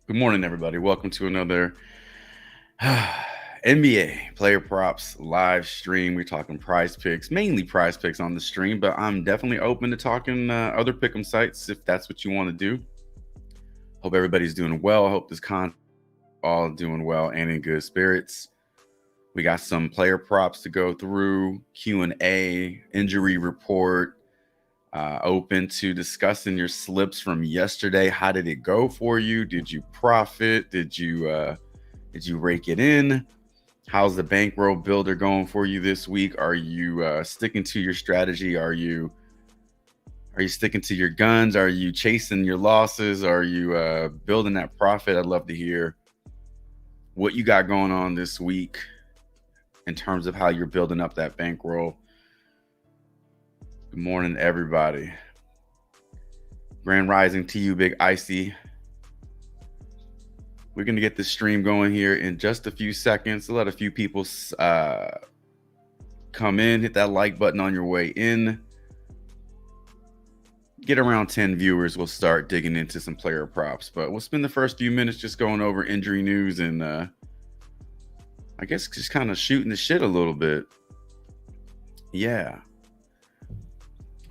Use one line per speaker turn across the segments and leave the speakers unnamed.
Good morning, everybody. Welcome to another NBA player props live stream. We're talking prize picks, mainly prize picks on the stream, but I'm definitely open to talking other pick'em sites if that's what you want to do. Hope everybody's doing well. I hope this con all doing well and in good spirits. We got some player props to go through, Q&A, injury report, open to discussing your slips from yesterday. How did it go for you? Did you profit? Did you rake it in? How's the bankroll builder going for you this week? Are you sticking to your strategy? Are you sticking to your guns? Are you chasing your losses? Are you building that profit? I'd love to hear what you got going on this week in terms of how you're building up that bankroll. Good morning, everybody. Grand rising to you, Big Icy. We're going to get this stream going here in just a few seconds. Let a few people come in. Hit that like button on your way in. Get around 10 viewers. We'll start digging into some player props. But we'll spend the first few minutes just going over injury news and I guess just kind of shooting the shit a little bit. Yeah.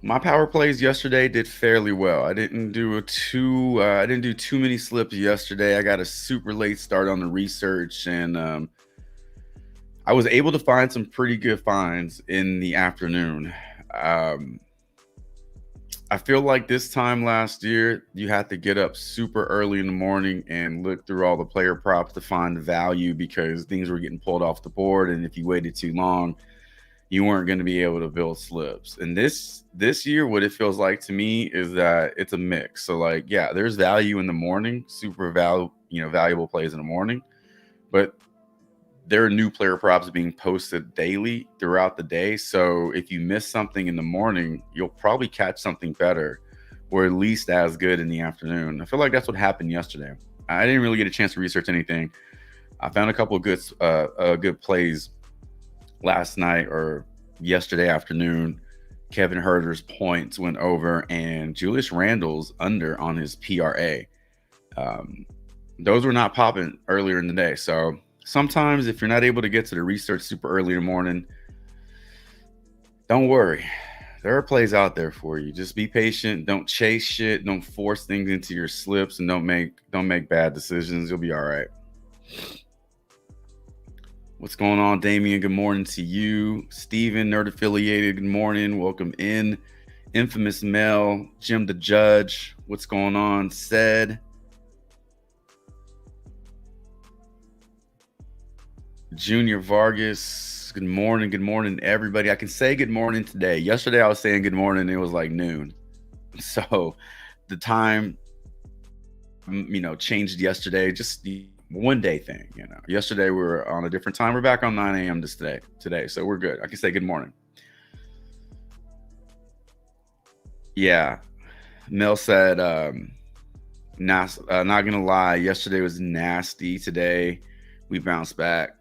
My power plays yesterday did fairly well. I didn't do too many slips yesterday. I got a super late start on the research, and I was able to find some pretty good finds in the afternoon. I feel like this time last year, you had to get up super early in the morning and look through all the player props to find value because things were getting pulled off the board, and if you waited too long, you weren't going to be able to build slips. And this year, what it feels like to me is that it's a mix. So like, yeah, there's value in the morning, valuable plays in the morning, but there are new player props being posted daily throughout the day. So if you miss something in the morning, you'll probably catch something better or at least as good in the afternoon. I feel like that's what happened yesterday. I didn't really get a chance to research anything. I found a couple of good plays last night or yesterday afternoon. Kevin Herter's points went over and Julius Randle's under on his PRA. Those were not popping earlier in the day. So sometimes if you're not able to get to the research super early in the morning, don't worry. There are plays out there for you. Just be patient. Don't chase shit. Don't force things into your slips, and don't make bad decisions. You'll be all right. What's going on, Damien? Good morning to you. Steven, Nerd Affiliated, good morning. Welcome in. Infamous Mel, Jim the Judge, what's going on? Said. Junior Vargas, good morning. Good morning, everybody. I can say good morning today. Yesterday I was saying good morning. It was like noon. So the time, changed yesterday. Just the one day thing, Yesterday we were on a different time. We're back on 9 a.m. today, so we're good. I can say good morning. Yeah, Mel said, not gonna lie, yesterday was nasty. Today we bounced back.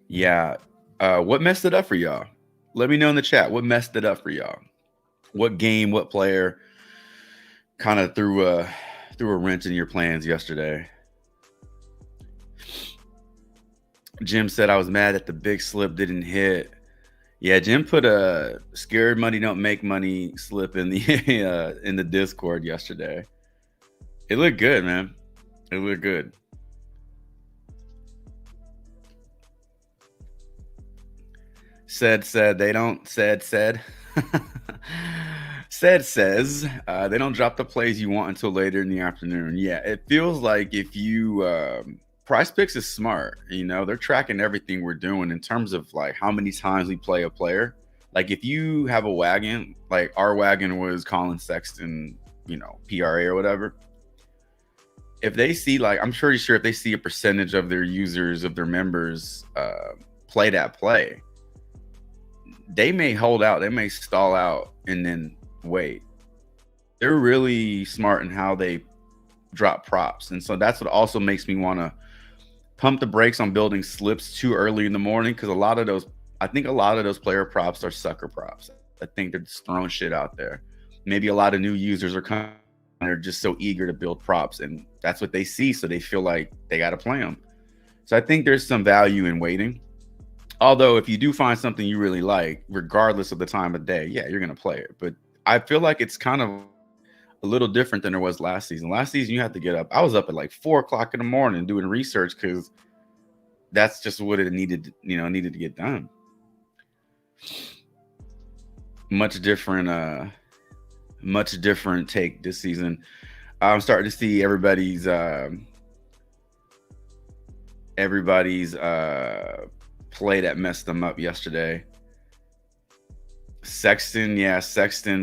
Yeah, what messed it up for y'all? Let me know in the chat. What messed it up for y'all? What game? What player kind of threw a wrench in your plans yesterday? Jim said I was mad that the big slip didn't hit. Yeah, Jim put a scared money don't make money slip in the in the Discord yesterday. It looked good, man. It looked good. Said they don't said says they don't drop the plays you want until later in the afternoon. Yeah, it feels like if you Prizepicks is smart. They're tracking everything we're doing in terms of like how many times we play a player. Like if you have a wagon, like our wagon was Colin Sexton, PRA or whatever. If they see, like, I'm pretty sure if they see a percentage of their users, of their members play that play, they may hold out, they may stall out and then wait. They're really smart in how they drop props. And so that's what also makes me want to pump the brakes on building slips too early in the morning, because I think a lot of those player props are sucker props. I think they're just throwing shit out there. maybe a lot of new users are coming. They're just so eager to build props, and that's what they see. So they feel like they got to play them. So I think there's some value in waiting. Although if you do find something you really like, regardless of the time of day, yeah, you're going to play it. But I feel like it's kind of a little different than it was last season. Last season, you had to get up. I was up at like 4 o'clock in the morning doing research because that's just what it needed to get done. Much different take this season. I'm starting to see everybody's play that messed them up yesterday. Sexton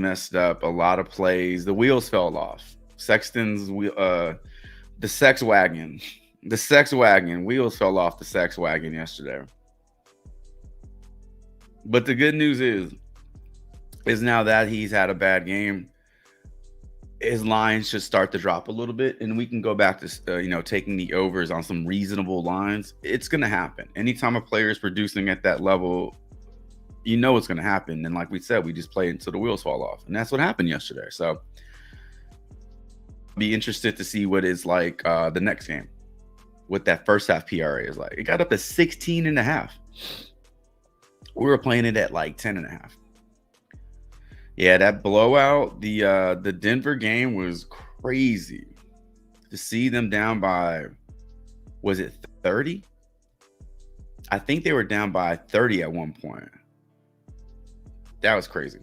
messed up a lot of plays. The wheels fell off. Sexton's the sex wagon. The sex wagon. Wheels fell off the sex wagon yesterday. But the good news is now that he's had a bad game, his lines should start to drop a little bit, and we can go back to taking the overs on some reasonable lines. It's going to happen. Anytime a player is producing at that level, you know it's going to happen. And like we said, we just play until the wheels fall off, and that's what happened yesterday. So be interested to see what is like the next game, what that first half PRA is like. It got up to 16.5. We were playing it at like 10.5. Yeah, that blowout, the Denver game was crazy. To see them down by, was it 30? I think they were down by 30 at one point. That was crazy.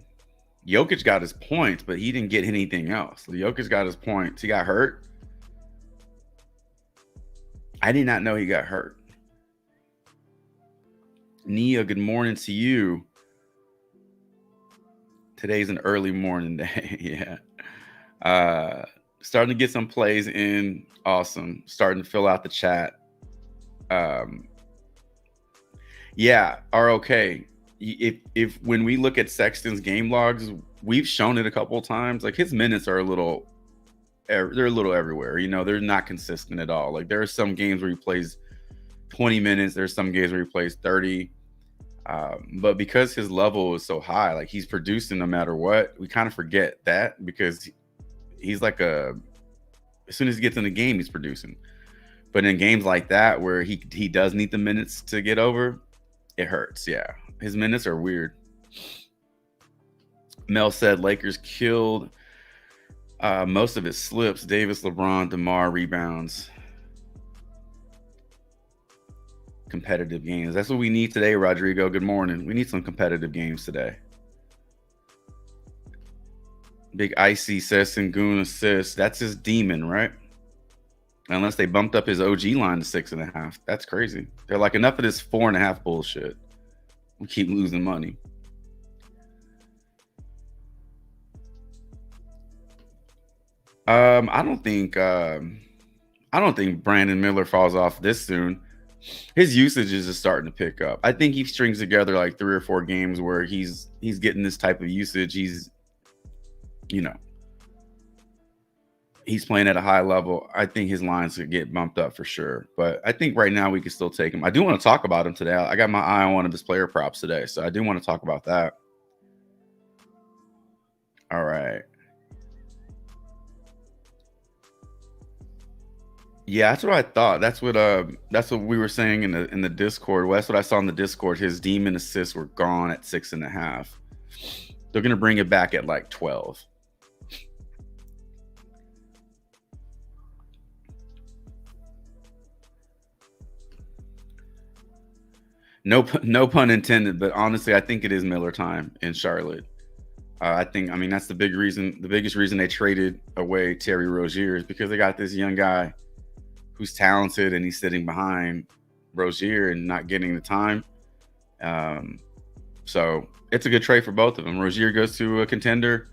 Jokic got his points, but he didn't get anything else. Jokic got his points. He got hurt. I did not know he got hurt. Nia, good morning to you. Today's an early morning day. Yeah. Starting to get some plays in. Awesome. Starting to fill out the chat. Yeah, ROK. If when we look at Sexton's game logs, we've shown it a couple of times. Like his minutes are they're a little everywhere. They're not consistent at all. Like there are some games where he plays 20 minutes. There's some games where he plays 30. But because his level is so high, like he's producing no matter what, we kind of forget that because he's like as soon as he gets in the game, he's producing. But in games like that where he does need the minutes to get over, it hurts. Yeah, his minutes are weird. Mel said Lakers killed most of his slips. Davis, LeBron, DeMar rebounds. Competitive games. That's what we need today, Rodrigo. Good morning. We need some competitive games today. Big Icy says Sengun assists. That's his demon, right? Unless they bumped up his OG line to 6.5. That's crazy. They're like, enough of this 4.5 bullshit. We keep losing money. I don't think Brandon Miller falls off this soon. His usage is just starting to pick up. I think he strings together like 3 or 4 games where he's getting this type of usage. He's playing at a high level. I think his lines could get bumped up for sure. But I think right now we can still take him. I do want to talk about him today. I got my eye on one of his player props today, so I do want to talk about that. All right. Yeah, that's what I thought. That's what we were saying in the Discord. Well, that's what I saw in the Discord. His demon assists were gone at 6.5. They're gonna bring it back at like 12. No pun intended, but honestly, I think it is Miller time in Charlotte. That's the biggest reason they traded away Terry Rozier is because they got this young guy who's talented and he's sitting behind Rozier and not getting the time. So it's a good trade for both of them. Rozier goes to a contender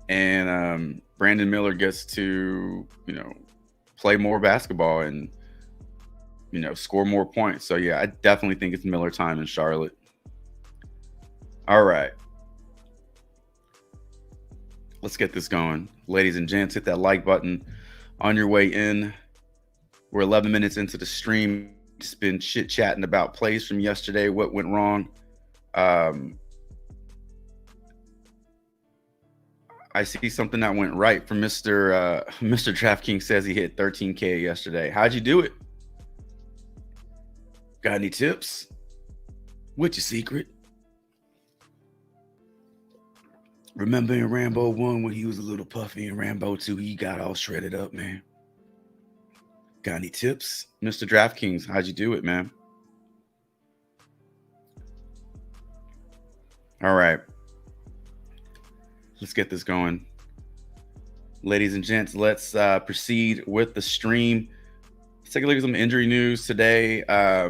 and Brandon Miller gets to, play more basketball and, score more points. So yeah, I definitely think it's Miller time in Charlotte. All right. Let's get this going. Ladies and gents, hit that like button on your way in. We're 11 minutes into the stream. Just been chit-chatting about plays from yesterday, what went wrong. I see something that went right from Mr. DraftKings says he hit 13K yesterday. How'd you do it? Got any tips? What's your secret? Remember in Rambo 1 when he was a little puffy, in Rambo 2 he got all shredded up, man. Got any tips? Mr. DraftKings, how'd you do it, man? All right. Let's get this going. Ladies and gents, let's proceed with the stream. Let's take a look at some injury news today. I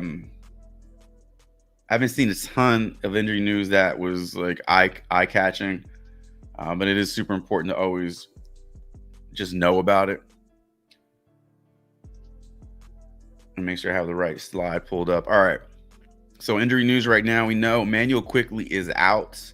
haven't seen a ton of injury news that was like eye-catching, but it is super important to always just know about it. And make sure I have the right slide pulled up. All right. So injury news right now, we know Manuel Quickley is out.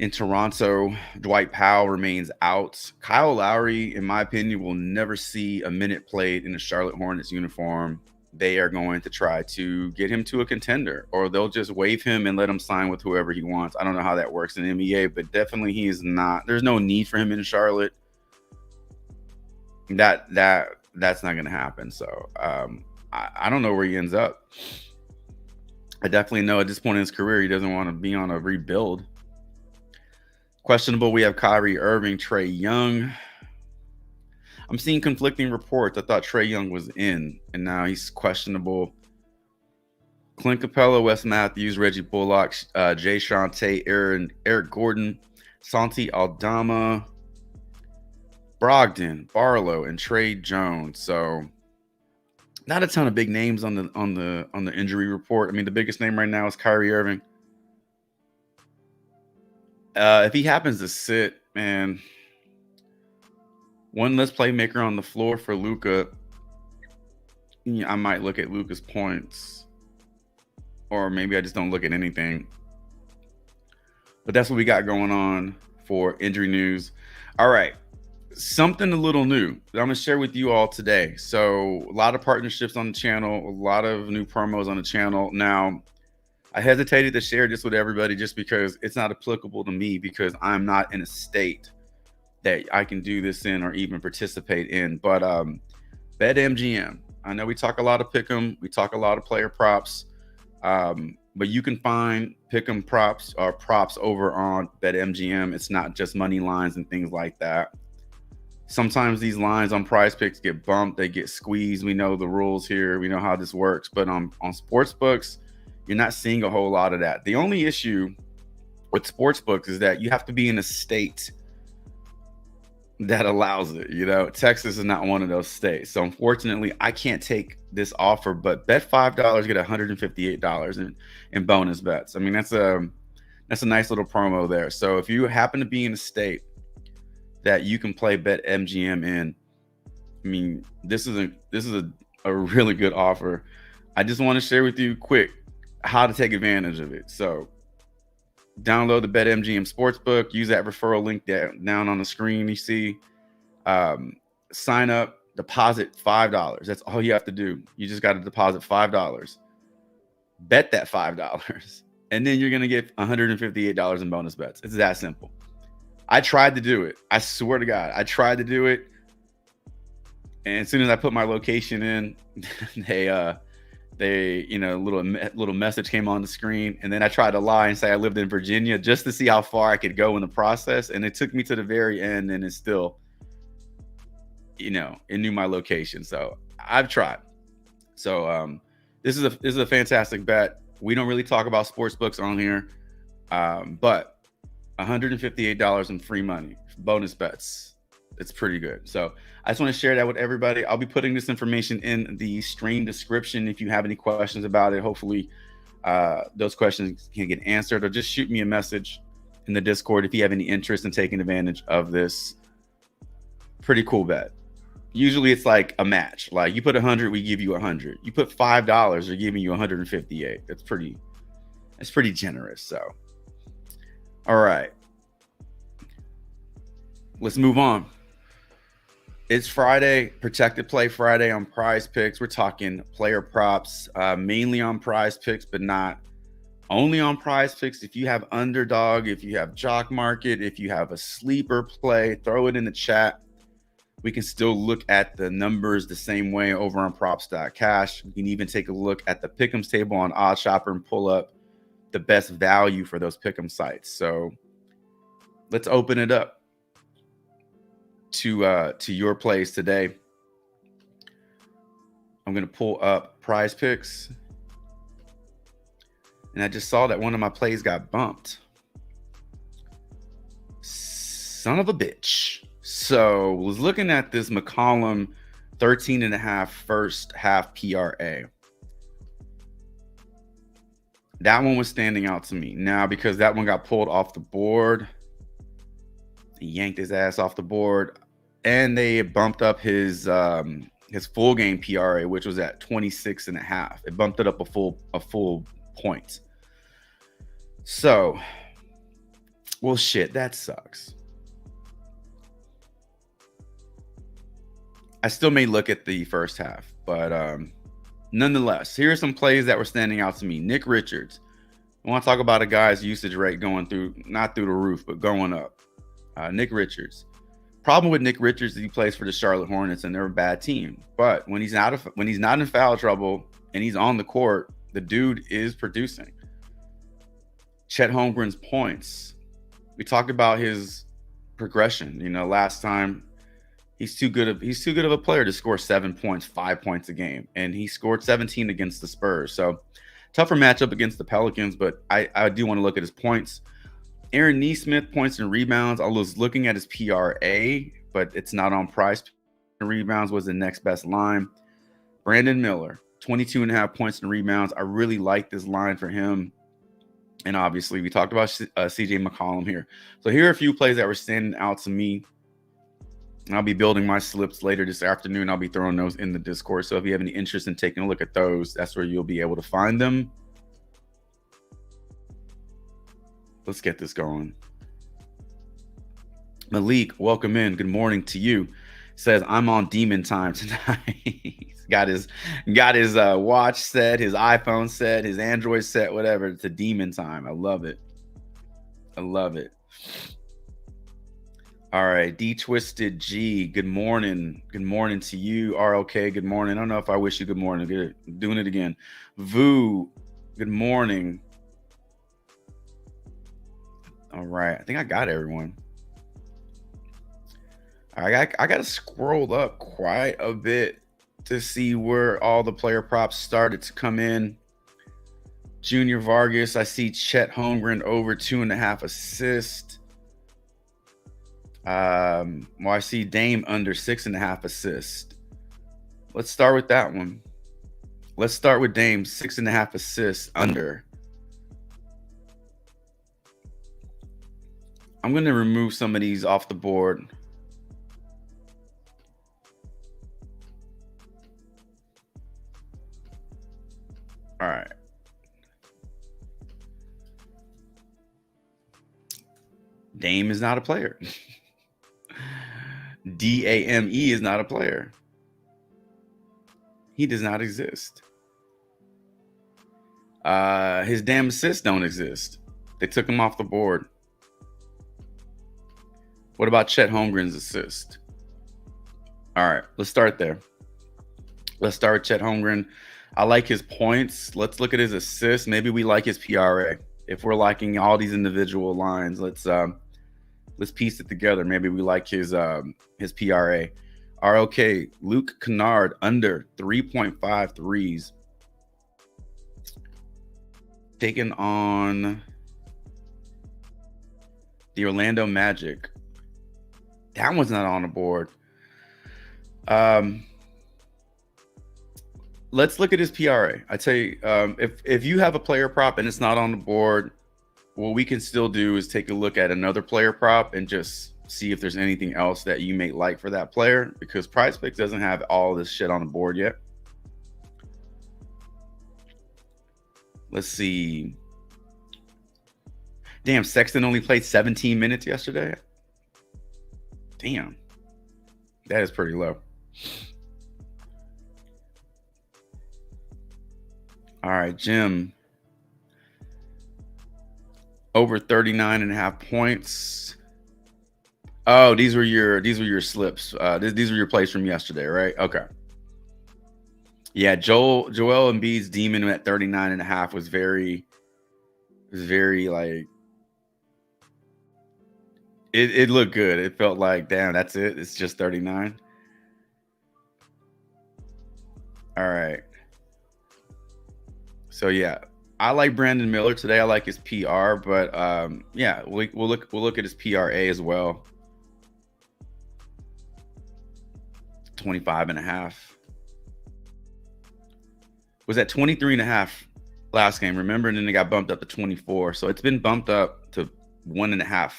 In Toronto, Dwight Powell remains out. Kyle Lowry, in my opinion, will never see a minute played in a Charlotte Hornets uniform. They are going to try to get him to a contender, or they'll just waive him and let him sign with whoever he wants. I don't know how that works in the NBA, but definitely he is not. There's no need for him in Charlotte. That's not going to happen. So I don't know where he ends up. I definitely know at this point in his career, he doesn't want to be on a rebuild. Questionable, we have Kyrie Irving, Trae Young. I'm seeing conflicting reports. I thought Trae Young was in, and now he's questionable. Clint Capella, Wes Matthews, Reggie Bullock, Jay Shante, Eric Gordon, Santi Aldama, Brogdon, Barlow, and Trey Jones. So not a ton of big names on the injury report. I mean, the biggest name right now is Kyrie Irving. If he happens to sit, man, one less playmaker on the floor for Luka, I might look at Luka's points, or maybe I just don't look at anything. But that's what we got going on for injury news. All right, something a little new that I'm going to share with you all today. So a lot of partnerships on the channel, a lot of new promos on the channel. Now, I hesitated to share this with everybody just because it's not applicable to me, because I'm not in a state that I can do this in or even participate in. But BetMGM, I know we talk a lot of pick'em, we talk a lot of player props, but you can find pick'em props or props over on BetMGM. It's not just money lines and things like that. Sometimes these lines on Prizepicks get bumped, they get squeezed. We know the rules here, we know how this works. But on sportsbooks, you're not seeing a whole lot of that. The only issue with sportsbooks is that you have to be in a state that allows it. You know, Texas is not one of those states. So unfortunately, I can't take this offer, but bet $5, get $158 in bonus bets. I mean, that's a nice little promo there. So if you happen to be in a state that you can play BetMGM in, I mean, this is a really good offer. I just want to share with you quick how to take advantage of it. So download the BetMGM Sportsbook, use that referral link down on the screen you see. Sign up, deposit $5. That's all you have to do. You just got to deposit $5. Bet that $5, and then you're going to get $158 in bonus bets. It's that simple. I tried to do it. I swear to God, I tried to do it. And as soon as I put my location in, they little message came on the screen, and then I tried to lie and say I lived in Virginia just to see how far I could go in the process, and it took me to the very end, and it still, it knew my location. So I've tried. So this is a fantastic bet. We don't really talk about sports books on here, but $158 in free money, bonus bets. It's pretty good. So I just want to share that with everybody. I'll be putting this information in the stream description. If you have any questions about it, hopefully those questions can get answered, or just shoot me a message in the Discord if you have any interest in taking advantage of this pretty cool bet. Usually it's like a match. Like you put 100, we give you 100. You put $5, they're giving you 158. That's pretty generous. So, all right, let's move on. It's Friday, Protected Play Friday on Prizepicks. We're talking player props, mainly on Prizepicks, but not Only on Prizepicks. If you have underdog, if you have jock market, if you have a sleeper play, throw it in the chat. We can still look at the numbers the same way over on props.cash. We can even take a look at the pick'ems table on OddsShopper and pull up the best value for those pick'em sites. So let's open it up to your plays today. I'm going to pull up Prizepicks. And I just saw that one of my plays got bumped. Son of a bitch. So was looking at this McCollum 13.5 first half PRA. That one was standing out to me. Now, because that one got pulled off the board, he yanked his ass off the board, and they bumped up his full game PRA, which was at 26.5. It bumped it up a full point. So, well, shit, that sucks. I still may look at the first half, but nonetheless, here are some plays that were standing out to me. Nick Richards. I want to talk about a guy's usage rate going through, not through the roof, but going up. Nick Richards. Problem with Nick Richards is he plays for the Charlotte Hornets, and they're a bad team. But when he's not in foul trouble and he's on the court, the dude is producing. Chet Holmgren's points. We talked about his progression. You know, last time he's too good of a player to score 7 points, 5 points a game, and he scored 17 against the Spurs. So tougher matchup against the Pelicans, but I do want to look at his points. Aaron Nesmith, points and rebounds. I was looking at his PRA, but it's not on price. Rebounds was the next best line. Brandon Miller, 22.5 points and rebounds. I really like this line for him. And obviously, we talked about CJ McCollum here. So here are a few plays that were standing out to me. I'll be building my slips later this afternoon. I'll be throwing those in the Discord. So if you have any interest in taking a look at those, that's where you'll be able to find them. Let's get this going. Malik, welcome in. Good morning to you. Says, I'm on demon time tonight. got his watch set, his iPhone set, his Android set, whatever. It's a demon time. I love it. I love it. All right, D Twisted G, good morning. Good morning to you. RLK, good morning. I don't know if I wish you good morning. Good, doing it again. Vu, good morning. All right, I think I got everyone. I got to scroll up quite a bit to see where all the player props started to come in. Junior Vargas, I see Chet Holmgren over 2.5 assists. Well, I see Dame under 6.5 assists. Let's start with that one. Let's start with Dame, 6.5 assists under. I'm going to remove some of these off the board. All right. Dame is not a player. DAME is not a player. He does not exist. His damn assists don't exist. They took him off the board. What about Chet Holmgren's assist? All right, let's start there. Let's start with Chet Holmgren. I like his points. Let's look at his assists. Maybe we like his PRA. If we're liking all these individual lines, let's piece it together. Maybe we like his PRA. RLK, Luke Kennard under 3.5 threes. Taking on the Orlando Magic. That one's not on the board. Let's look at his PRA. I tell you, if you have a player prop and it's not on the board, what we can still do is take a look at another player prop and just see if there's anything else that you may like for that player, because Prizepicks doesn't have all this shit on the board yet. Let's see. Damn, Sexton only played 17 minutes yesterday. Damn. That is pretty low. All right, Jim. Over 39.5 points. Oh, these were your slips. These were your plays from yesterday, right? Okay. Yeah, Joel Embiid's demon at 39.5 was very like it looked good. It felt like, damn, that's it. It's just 39. All right. So yeah, I like Brandon Miller today. I like his PR, but yeah, we'll look at his PRA as well. 25.5. Was at 23.5 last game, remember? And then it got bumped up to 24. So it's been bumped up to 1.5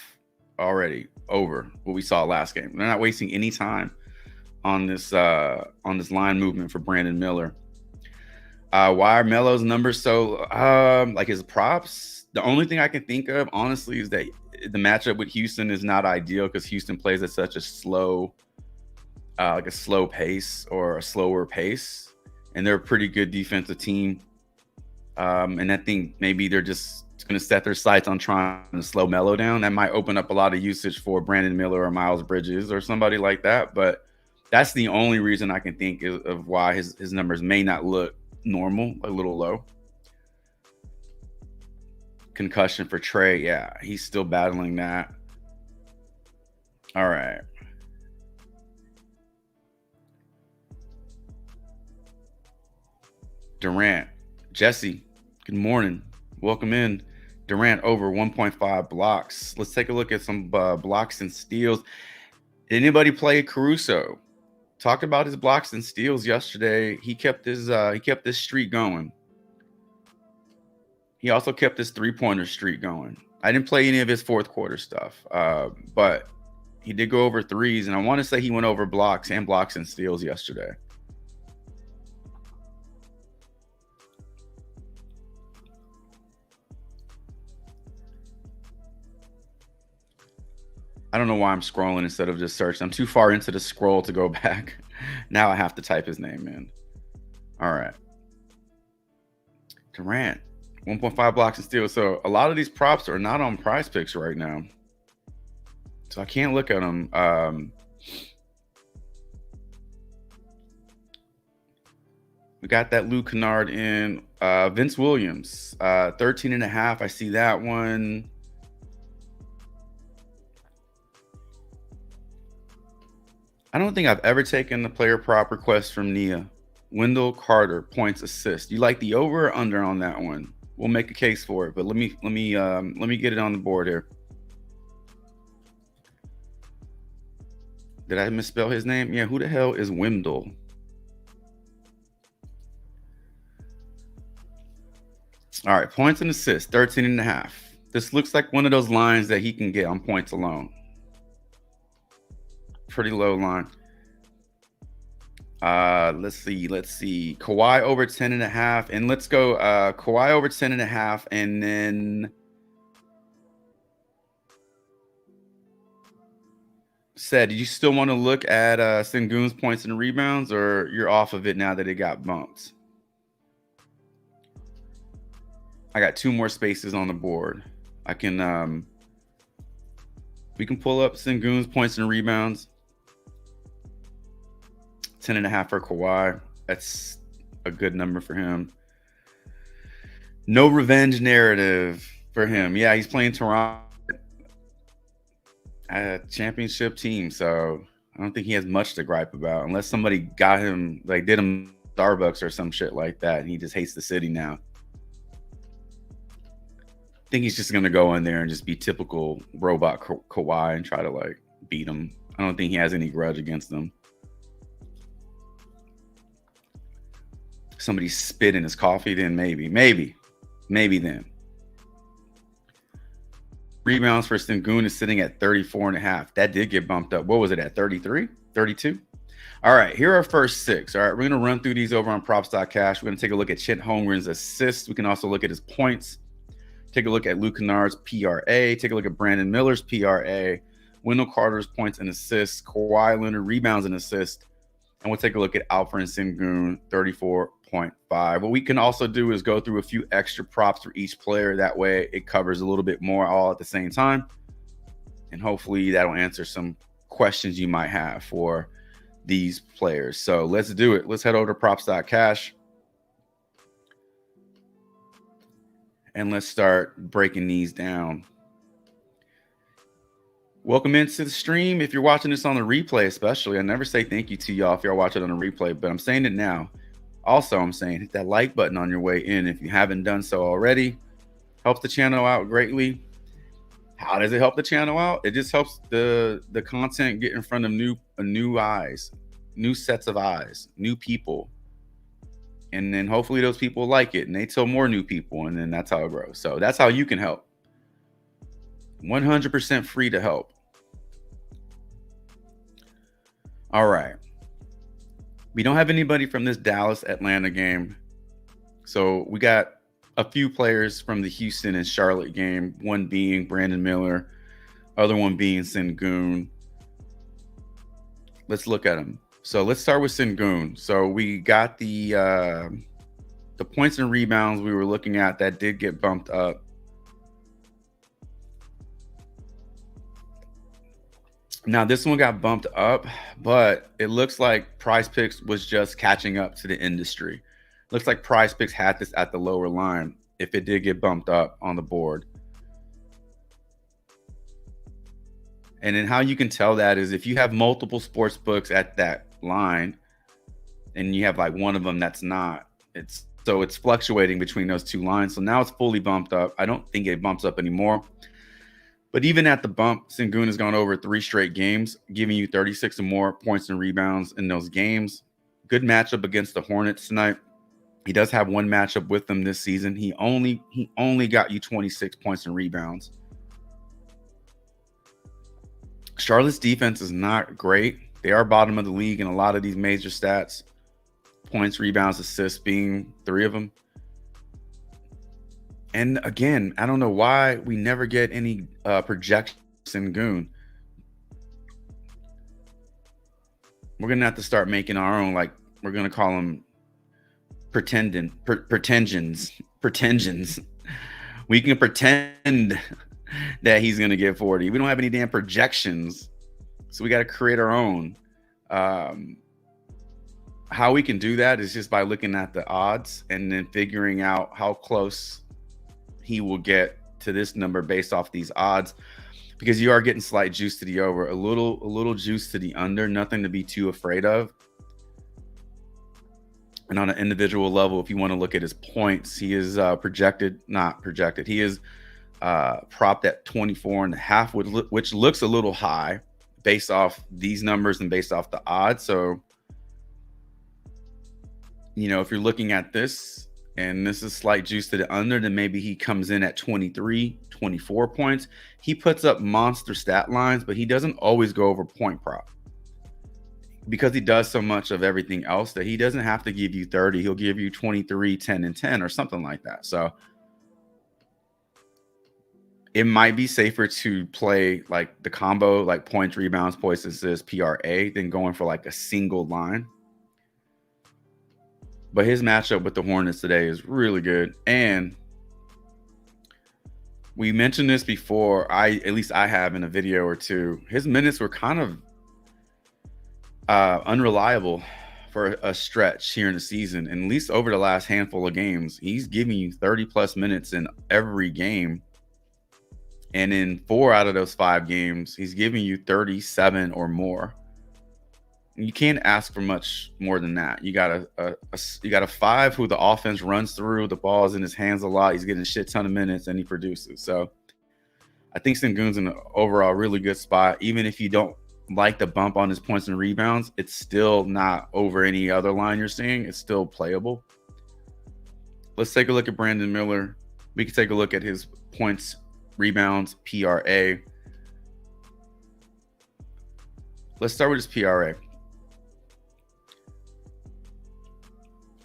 already over what we saw last game. They're not wasting any time on this line movement for Brandon Miller. Why are Melo's numbers so like his props? The only thing I can think of, honestly, is that the matchup with Houston is not ideal because Houston plays at such a slow, like a slow pace or a slower pace, and they're a pretty good defensive team. And I think maybe they're just going to set their sights on trying to slow Melo down. That might open up a lot of usage for Brandon Miller or Miles Bridges or somebody like that. But that's the only reason I can think of why his numbers may not look normal, a little low. Concussion for Trey. Yeah, he's still battling that. All right. Durant. Jesse, good morning. Welcome in. Durant over 1.5 blocks. Let's take a look at some blocks and steals. Did anybody play Caruso? Talked about his blocks and steals yesterday. He kept his streak going. He also kept his three-pointer streak going. I didn't play any of his fourth quarter stuff, but he did go over threes, and I want to say he went over blocks and steals yesterday. I don't know why I'm scrolling instead of just searching. I'm too far into the scroll to go back. Now I have to type his name in. All right. Durant, 1.5 blocks and steals. So a lot of these props are not on Prizepicks right now. So I can't look at them. We got that Luke Kennard in. Vince Williams, 13.5. I see that one. I don't think I've ever taken the player prop request from Nia. Wendell Carter, points, assist. You like the over or under on that one? We'll make a case for it, but let me get it on the board here. Did I misspell his name? Yeah, who the hell is Wendell? All right, points and assists, 13.5. This looks like one of those lines that he can get on points alone. Pretty low line. Let's see. Kawhi over 10.5, and let's go Kawhi over 10.5, and then said, do you still want to look at Sengun's points and rebounds, or you're off of it now that it got bumped? I got two more spaces on the board. I can we can pull up Sengun's points and rebounds. 10.5 for Kawhi. That's a good number for him. No revenge narrative for him. Yeah, he's playing Toronto, a championship team, so I don't think he has much to gripe about unless somebody got him, like did him Starbucks or some shit like that, and he just hates the city now. I think he's just going to go in there and just be typical robot Kawhi and try to like beat him. I don't think he has any grudge against them. Somebody spit in his coffee, then maybe then. Rebounds for Sengun is sitting at 34.5. That did get bumped up. What was it at, 33, 32? All right, here are our first six. All right, we're going to run through these over on props.cash. We're going to take a look at Chet Holmgren's assists. We can also look at his points. Take a look at Luke Kennard's PRA. Take a look at Brandon Miller's PRA. Wendell Carter's points and assists. Kawhi Leonard rebounds and assists. And we'll take a look at Alfred Sengun, 34.5 1.5. What we can also do is go through a few extra props for each player. That way it covers a little bit more all at the same time. And hopefully that'll answer some questions you might have for these players. So let's do it. Let's head over to props.cash. And let's start breaking these down. Welcome into the stream. If you're watching this on the replay, especially, I never say thank you to y'all if y'all watch it on a replay, but I'm saying it now. Also, I'm saying hit that like button on your way in if you haven't done so already. Helps the channel out greatly. How does it help the channel out? It just helps the content get in front of new eyes, new sets of eyes, new people. And then hopefully those people like it and they tell more new people, and then that's how it grows. So that's how you can help. 100% free to help. All right. We don't have anybody from this Dallas-Atlanta game. So we got a few players from the Houston and Charlotte game, one being Brandon Miller, other one being Sengun. Let's look at them. So let's start with Sengun. So we got the points and rebounds we were looking at that did get bumped up. Now this one got bumped up, but it looks like Prizepicks was just catching up to the industry. Looks like Prizepicks had this at the lower line if it did get bumped up on the board. And then how you can tell that is if you have multiple sports books at that line and you have like one of them that's not, it's fluctuating between those two lines. So now it's fully bumped up. I don't think it bumps up anymore. But even at the bump, Sengun has gone over 3 straight games, giving you 36 or more points and rebounds in those games. Good matchup against the Hornets tonight. He does have one matchup with them this season. He only got you 26 points and rebounds. Charlotte's defense is not great. They are bottom of the league in a lot of these major stats. Points, rebounds, assists being 3 of them. And again, I don't know why we never get any projections in Goon. We're going to have to start making our own, like, we're going to call them pretensions. We can pretend that he's going to get 40. We don't have any damn projections. So we got to create our own. How we can do that is just by looking at the odds and then figuring out how close he will get to this number based off these odds, because you are getting slight juice to the over, a little juice to the under, nothing to be too afraid of. And on an individual level, if you want to look at his points, he is not projected. He is propped at 24.5, which looks a little high based off these numbers and based off the odds. So, you know, if you're looking at this, and this is slight juice to the under, then maybe he comes in at 23, 24 points. He puts up monster stat lines, but he doesn't always go over point prop because he does so much of everything else that he doesn't have to give you 30. He'll give you 23, 10, and 10 or something like that. So it might be safer to play like the combo, like points, rebounds, points, assists, PRA, than going for like a single line. But his matchup with the Hornets today is really good. And we mentioned this before. At least I have in a video or two. His minutes were kind of unreliable for a stretch here in the season. And at least over the last handful of games, he's giving you 30 plus minutes in every game. And in 4 out of those 5 games, he's giving you 37 or more. You can't ask for much more than that. You got a 5 who the offense runs through. The ball is in his hands a lot. He's getting a shit ton of minutes, and he produces. So I think Sengun's in an overall really good spot. Even if you don't like the bump on his points and rebounds, it's still not over any other line you're seeing. It's still playable. Let's take a look at Brandon Miller. We can take a look at his points, rebounds, PRA. Let's start with his PRA.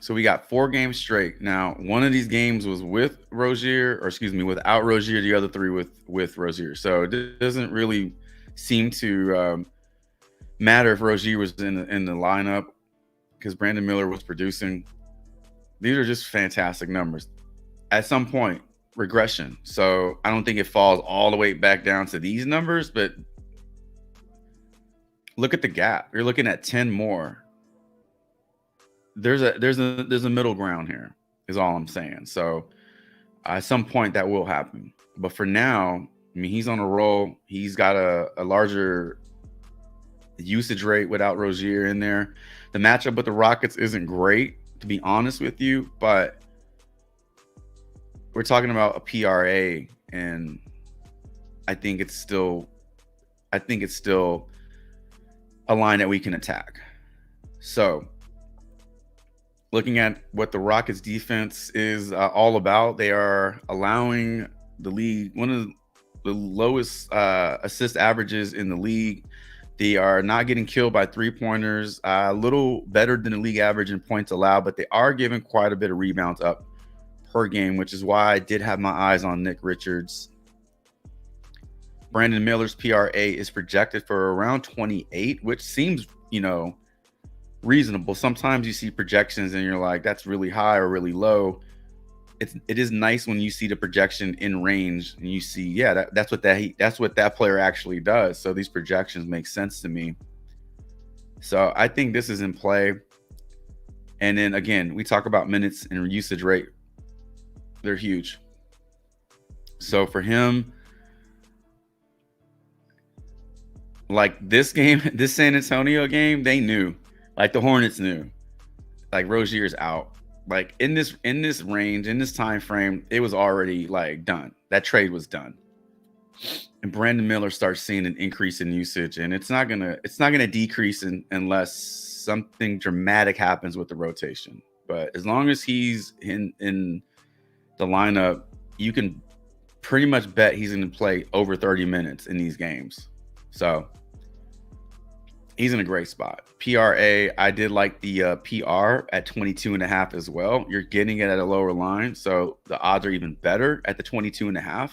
So we got 4 games straight. Now, one of these games was with Rozier, or excuse me, without Rozier. The other 3 with Rozier. So it doesn't really seem to matter if Rozier was in the lineup, because Brandon Miller was producing. These are just fantastic numbers. At some point, regression. So I don't think it falls all the way back down to these numbers, but look at the gap. You're looking at 10 more. There's a middle ground here, is all I'm saying. So at some point that will happen. But for now, I mean, he's on a roll. He's got a larger usage rate without Rozier in there. The matchup with the Rockets isn't great, to be honest with you, but we're talking about a PRA, and I think it's still a line that we can attack. So looking at what the Rockets defense is all about, they are allowing the league one of the lowest assist averages in the league. They are not getting killed by three-pointers, a little better than the league average in points allowed, but they are giving quite a bit of rebounds up per game, which is why I did have my eyes on Nick Richards. Brandon Miller's PRA is projected for around 28, which seems, reasonable. Sometimes you see projections and you're like, that's really high or really low. It is nice when you see the projection in range and you see, yeah, that's what that player actually does. So these projections make sense to me. So I think this is in play. And then again, we talk about minutes and usage rate. They're huge. So for him, like this game, this San Antonio game, they knew, like the Hornets knew, like Rozier's out. Like in this range, in this time frame, it was already like done. That trade was done. And Brandon Miller starts seeing an increase in usage, and it's not gonna decrease unless something dramatic happens with the rotation. But as long as he's in the lineup, you can pretty much bet he's going to play over 30 minutes in these games. So he's in a great spot. PRA, I did like the PR at 22.5 as well. You're getting it at a lower line, so the odds are even better at the 22.5.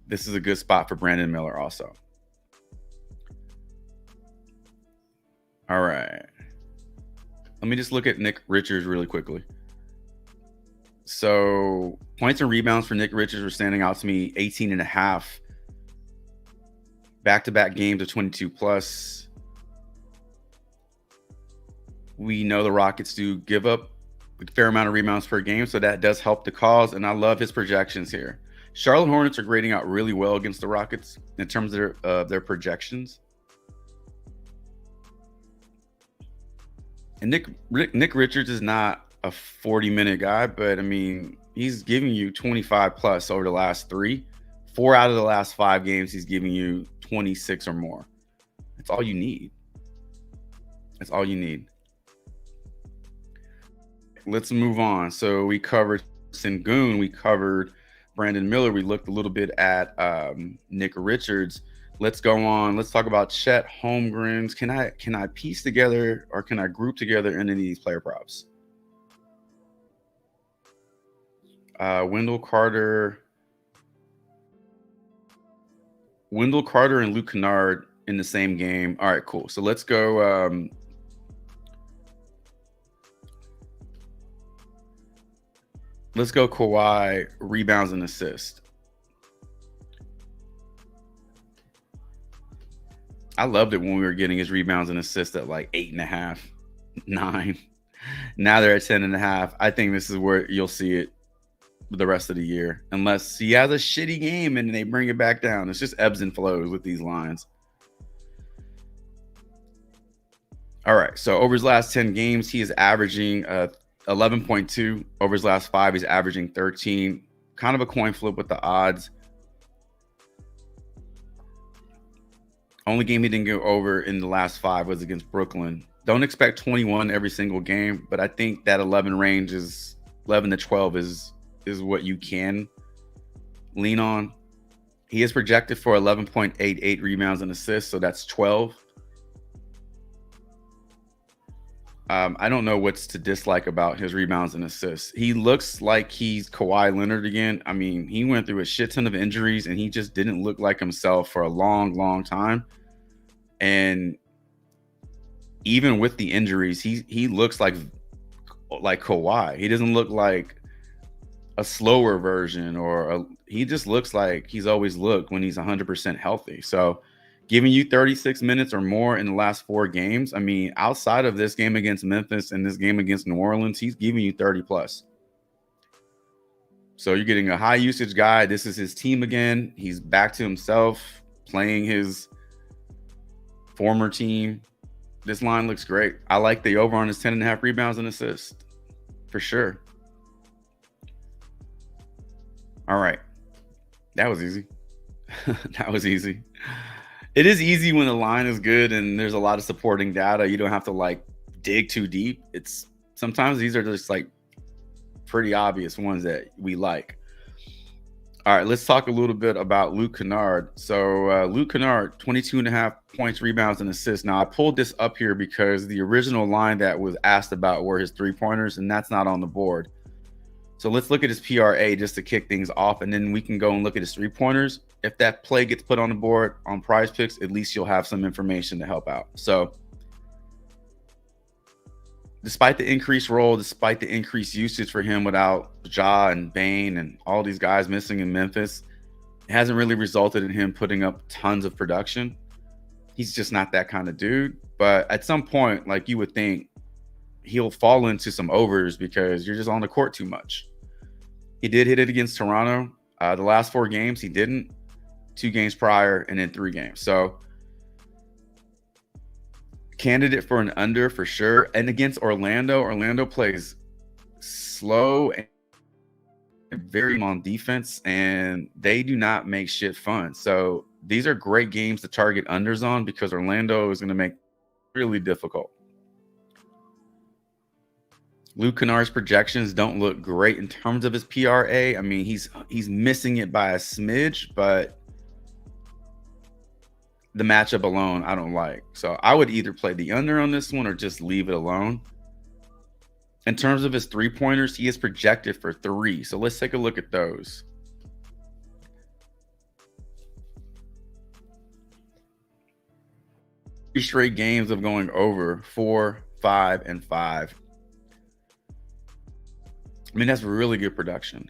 This is a good spot for Brandon Miller also. All right. Let me just look at Nick Richards really quickly. So points and rebounds for Nick Richards were standing out to me, 18.5. Back-to-back games of 22 plus. We know the Rockets do give up a fair amount of rebounds per game, so that does help the cause, and I love his projections here. Charlotte Hornets are grading out really well against the Rockets in terms of their projections. And Nick Richards is not a 40-minute guy, but I mean, he's giving you 25 plus over the last 3. 4 out of the last 5 games, he's giving you 26 or more. That's all you need. That's all you need. Let's move on. So we covered Sengun, we covered Brandon Miller, we looked a little bit at Nick Richards. Let's go on. Let's talk about Chet Holmgren's. Can I piece together, or can I group together any of these player props? Wendell Carter and Luke Kennard in the same game. All right, cool. So let's go. Let's go Kawhi, rebounds and assists. I loved it when we were getting his rebounds and assists at like 8.5, 9. Now they're at 10.5. I think this is where you'll see it the rest of the year, unless he has a shitty game and they bring it back down. It's just ebbs and flows with these lines. All right, so over his last 10 games, he is averaging 11.2. Over his last 5, he's averaging 13. Kind of a coin flip with the odds. Only game he didn't go over in the last 5 was against Brooklyn. Don't expect 21 every single game, but I think that 11 range is 11 to 12 is what you can lean on. He is projected for 11.88 rebounds and assists, so that's 12. I don't know what's to dislike about his rebounds and assists. He looks like he's Kawhi Leonard again. I mean, he went through a shit ton of injuries, and he just didn't look like himself for a long, long time. And even with the injuries, he looks like like Kawhi. He doesn't look like a slower version, he just looks like he's always looked when he's 100% healthy. So giving you 36 minutes or more in the last 4 games, I mean, outside of this game against Memphis and this game against New Orleans, he's giving you 30 plus. So you're getting a high usage guy. This is his team again. He's back to himself, playing his former team. This line looks great. I like the over on his 10.5 rebounds and assists for sure. All right. That was easy. That was easy. It is easy when the line is good and there's a lot of supporting data. You don't have to like dig too deep. It's sometimes these are just like pretty obvious ones that we like. All right, let's talk a little bit about Luke Kennard. So Luke Kennard, 22.5 points, rebounds, and assists. Now, I pulled this up here because the original line that was asked about were his three-pointers, and that's not on the board. So let's look at his PRA just to kick things off, and then we can go and look at his three-pointers. If that play gets put on the board on Prizepicks, at least you'll have some information to help out. So despite the increased role, despite the increased usage for him without Ja and Bane and all these guys missing in Memphis, it hasn't really resulted in him putting up tons of production. He's just not that kind of dude. But at some point, like you would think, he'll fall into some overs because you're just on the court too much. He did hit it against Toronto. The last 4 games, he didn't. 2 games prior and then 3 games. So candidate for an under for sure. And against Orlando plays slow and very on defense, and they do not make shit fun. So these are great games to target unders on because Orlando is going to make it really difficult. Luke Kennard's projections don't look great in terms of his PRA. I mean, he's missing it by a smidge, but the matchup alone, I don't like. So I would either play the under on this one or just leave it alone. In terms of his three-pointers, he is projected for 3. So let's take a look at those. Three straight games of going over 4, 5, and 5. I mean, that's really good production.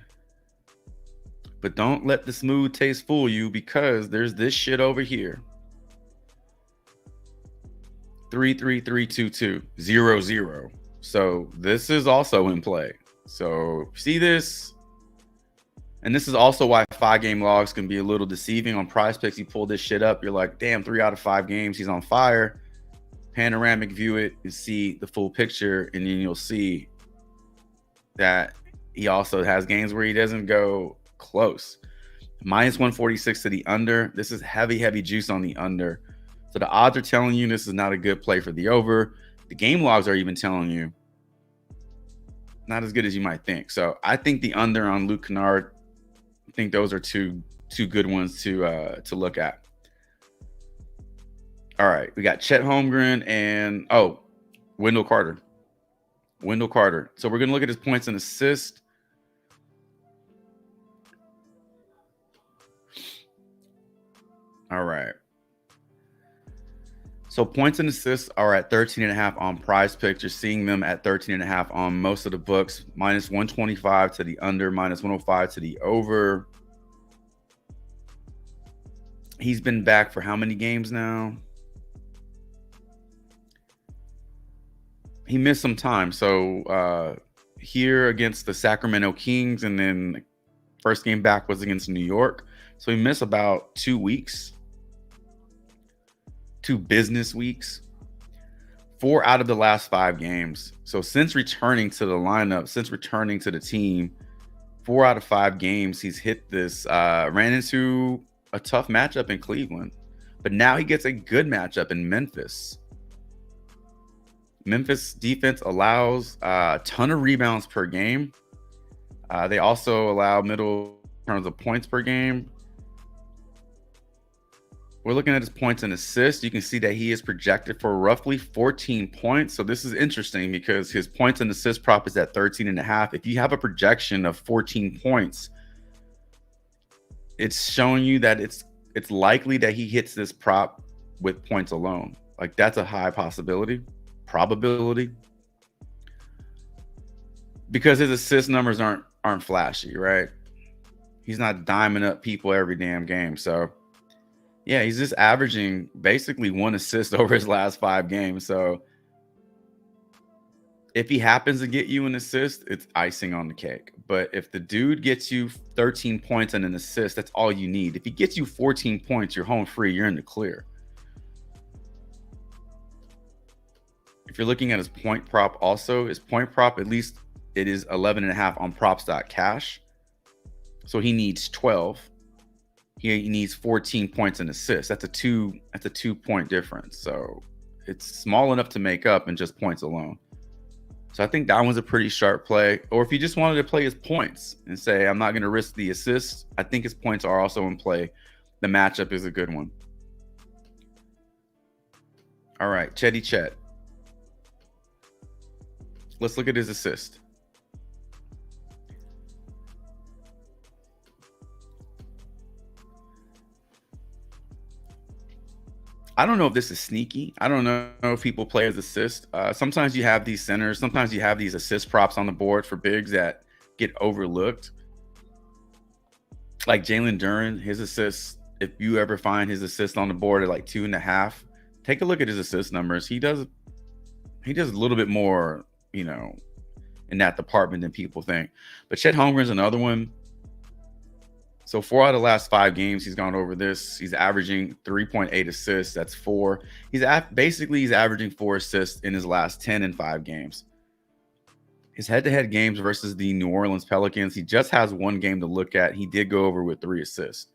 But don't let the smooth taste fool you because there's this shit over here. 3-3-3-2-2-0-0. So this is also in play. So see this? And this is also why 5-game logs can be a little deceiving on Prizepicks. You pull this shit up, you're like, damn, 3 out of 5 games, he's on fire. Panoramic view it and see the full picture, and then you'll see that he also has games where he doesn't go close. Minus 146 to the under. This is heavy juice on the under. So the odds are telling you this is not a good play for the over. The game logs are even telling you not as good as you might think. So I think the under on Luke Kennard, I think those are two good ones to look at. All right, we got Chet Holmgren and Wendell Carter. So we're gonna look at his points and assists. All right. So points and assists are at 13.5 on Prizepicks. You're seeing them at 13.5 on most of the books. Minus 125 to the under, minus 105 to the over. He's been back for how many games now? He missed some time. So here against the Sacramento Kings, and then first game back was against New York. So he missed about 2 weeks. 2 business weeks. 4 out of the last 5 games. So since returning to the lineup, since returning to the team, 4 out of 5 games, he's hit this, ran into a tough matchup in Cleveland. But now he gets a good matchup in Memphis. Memphis defense allows a ton of rebounds per game. They also allow middle in terms of points per game. We're looking at his points and assists. You can see that he is projected for roughly 14 points. So this is interesting because his points and assist prop is at 13.5. If you have a projection of 14 points, it's showing you that it's likely that he hits this prop with points alone. Like that's a high probability. because his assist numbers aren't flashy, right? He's not diming up people every damn game. So yeah, he's just averaging basically 1 assist over his last 5 games. So if he happens to get you an assist, it's icing on the cake. But if the dude gets you 13 points and an assist, that's all you need. If he gets you 14 points, you're home free, you're in the clear. If you're looking at his point prop also, his point prop, at least it is 11.5 on props.cash. So he needs 12. He needs 14 points and assists. That's a 2-point difference. So it's small enough to make up in just points alone. So I think that one's a pretty sharp play. Or if you just wanted to play his points and say, I'm not going to risk the assists, I think his points are also in play. The matchup is a good one. All right, Chetty Chet. Let's look at his assist. I don't know if this is sneaky. I don't know if people play as assist. Sometimes you have these centers. Sometimes you have these assist props on the board for bigs that get overlooked. Like Jalen Duren, his assists, if you ever find his assist on the board at like 2.5, take a look at his assist numbers. He does a little bit more, in that department than people think. But Chet Holmgren's another one. So 4 out of the last 5 games, he's gone over this. He's averaging 3.8 assists. That's 4. He's averaging 4 assists in his last 10 and 5 games. His head-to-head games versus the New Orleans Pelicans, he just has 1 game to look at. He did go over with 3 assists.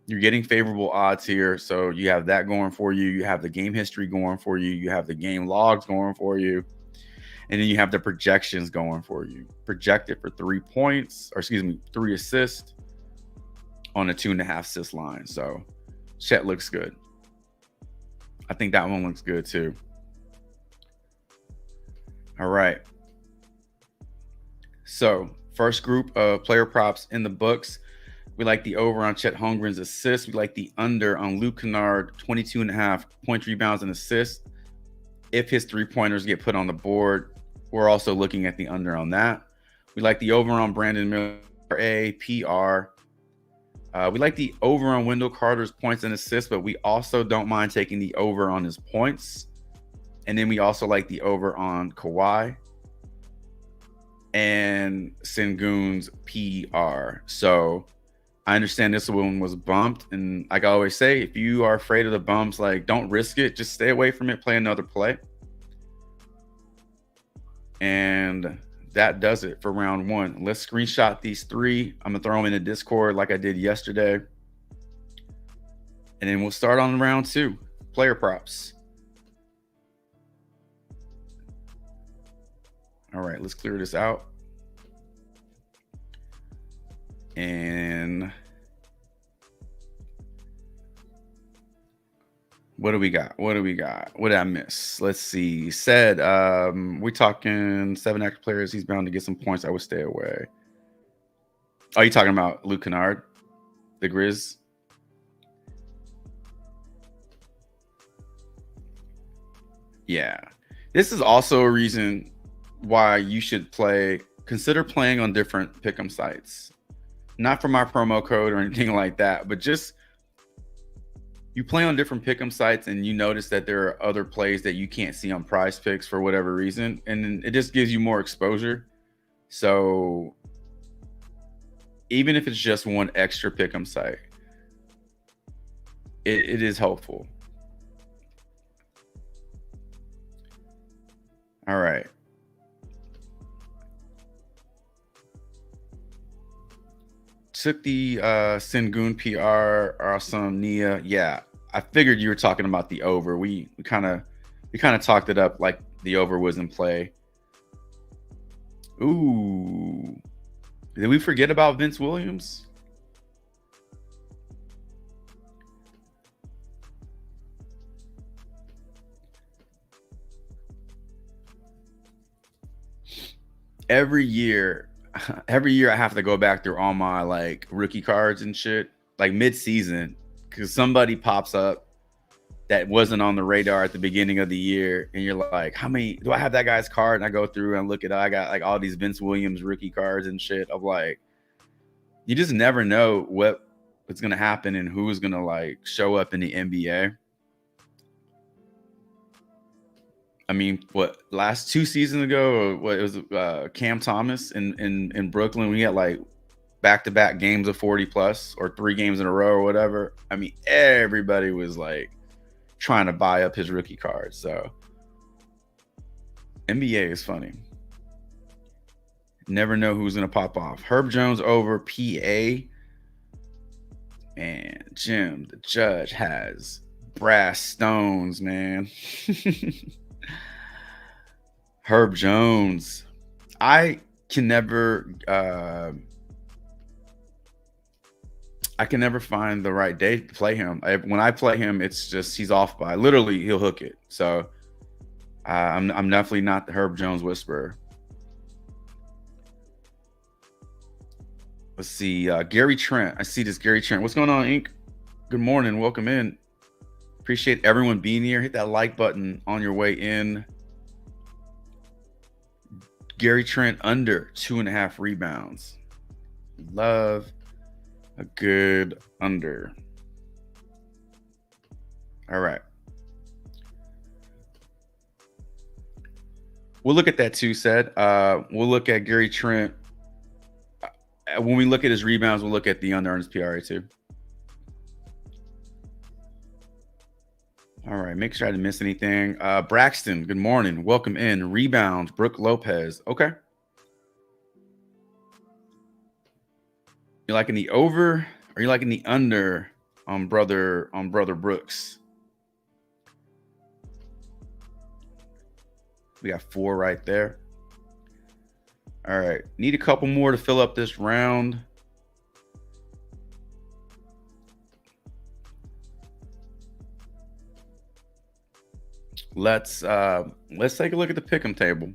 You're getting favorable odds here. So you have that going for you. You have the game history going for you. You have the game logs going for you. And then you have the projections going for you. Projected for 3 assists on a 2.5 assist line. So Chet looks good. I think that one looks good too. All right. So first group of player props in the books. We like the over on Chet Holmgren's assists. We like the under on Luke Kennard, 22.5 points, rebounds, and assists. If his 3-pointers get put on the board, we're also looking at the under on that. We like the over on Brandon Miller, PR. We like the over on Wendell Carter's points and assists, but we also don't mind taking the over on his points. And then we also like the over on Kawhi and Sengun's PR. So I understand this one was bumped. And like I always say, if you are afraid of the bumps, like don't risk it. Just stay away from it. Play another play. And that does it for round 1. Let's screenshot these 3. I'm going to throw them in the Discord like I did yesterday. And then we'll start on round 2. Player props. All right, let's clear this out. And what do we got? What did I miss? Let's see. Said we're talking 7 active players. He's bound to get some points. I would stay away. Are you talking about Luke Kennard, the Grizz? Yeah. This is also a reason why you should consider playing on different pick'em sites. Not for my promo code or anything like that, but just you play on different pick'em sites and you notice that there are other plays that you can't see on Prizepicks for whatever reason, and it just gives you more exposure. So even if it's just one extra pick'em site, it is helpful. All right. Took the Sengun PR, awesome Nia. Yeah, I figured you were talking about the over. We kind of talked it up like the over was in play. Ooh, did we forget about Vince Williams? Every year I have to go back through all my like rookie cards and shit, like mid-season, because somebody pops up that wasn't on the radar at the beginning of the year, and you're like, how many do I have that guy's card? And I go through and look at, I got like all these Vince Williams rookie cards and shit. I'm like, you just never know what's gonna happen and who's gonna like show up in the NBA. I mean, what, last 2 seasons ago, what it was, Cam Thomas in Brooklyn, we had like back-to-back games of 40 plus or 3 games in a row or whatever. I mean, everybody was like trying to buy up his rookie card. So NBA is funny. Never know who's gonna pop off. Herb Jones over PA. And Jim, the judge, has brass stones, man. Herb Jones. I can never find the right day to play him. When I play him, it's just he's off by literally he'll hook it. So I'm definitely not the Herb Jones whisperer. Let's see, Gary Trent. I see this Gary Trent. What's going on, Inc? Good morning. Welcome in. Appreciate everyone being here. Hit that like button on your way in. Gary Trent under 2.5 rebounds. Love a good under. All right. We'll look at that too, said. We'll look at Gary Trent. When we look at his rebounds, we'll look at the under on his PRA too. All right, make sure I didn't miss anything. Braxton, good morning. Welcome in. Rebounds, Brooke Lopez. Okay. You liking the over or you liking the under on brother Brooks? We got 4 right there. All right, need a couple more to fill up this round. Let's take a look at the pick'em table.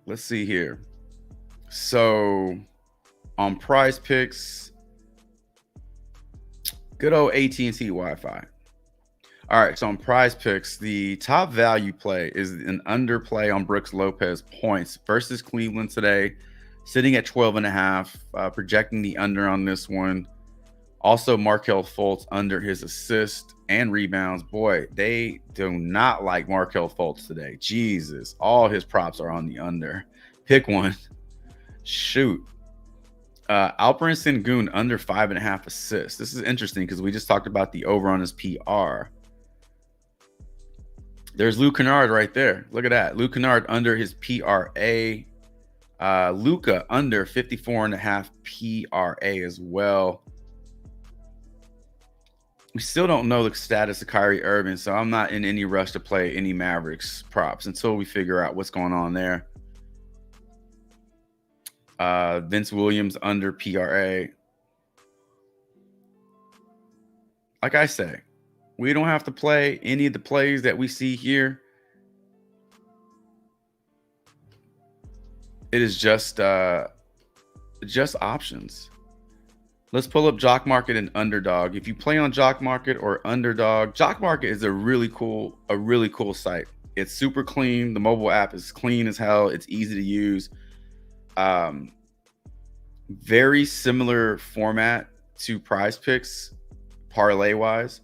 Let's see here. So on Prizepicks, good old AT&T Wi-Fi. All right, so on Prizepicks, the top value play is an underplay on Brooks Lopez points versus Cleveland today, sitting at 12.5, projecting the under on this one. Also, Markelle Fultz under his assist and rebounds. Boy, they do not like Markelle Fultz today. Jesus, all his props are on the under. Pick one. Shoot. Alperen Sengun under 5.5 assists. This is interesting because we just talked about the over on his PR. There's Luke Kennard right there. Look at that. Luke Kennard under his PRA. Luka under 54.5 PRA as well. We still don't know the status of Kyrie Irving, so I'm not in any rush to play any Mavericks props until we figure out what's going on there. Vince Williams under PRA. Like I say, we don't have to play any of the plays that we see here. It is just options. Let's pull up Jock Market and Underdog. If you play on Jock Market or Underdog, Jock Market is a really cool site. It's super clean. The mobile app is clean as hell. It's easy to use. Very similar format to Prizepicks, parlay wise.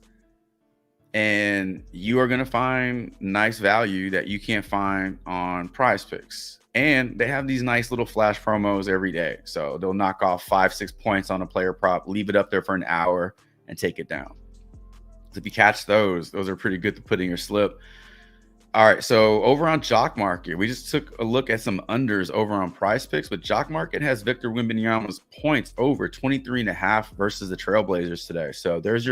And you are going to find nice value that you can't find on Prizepicks. And they have these nice little flash promos every day. So they'll knock off 5-6 points on a player prop, leave it up there for an hour, and take it down. So if you catch those are pretty good to put in your slip. All right, so over on Jock Market, we just took a look at some unders over on Prizepicks, but Jock Market has Victor Wembanyama's points over 23.5 versus the Trailblazers today. So there's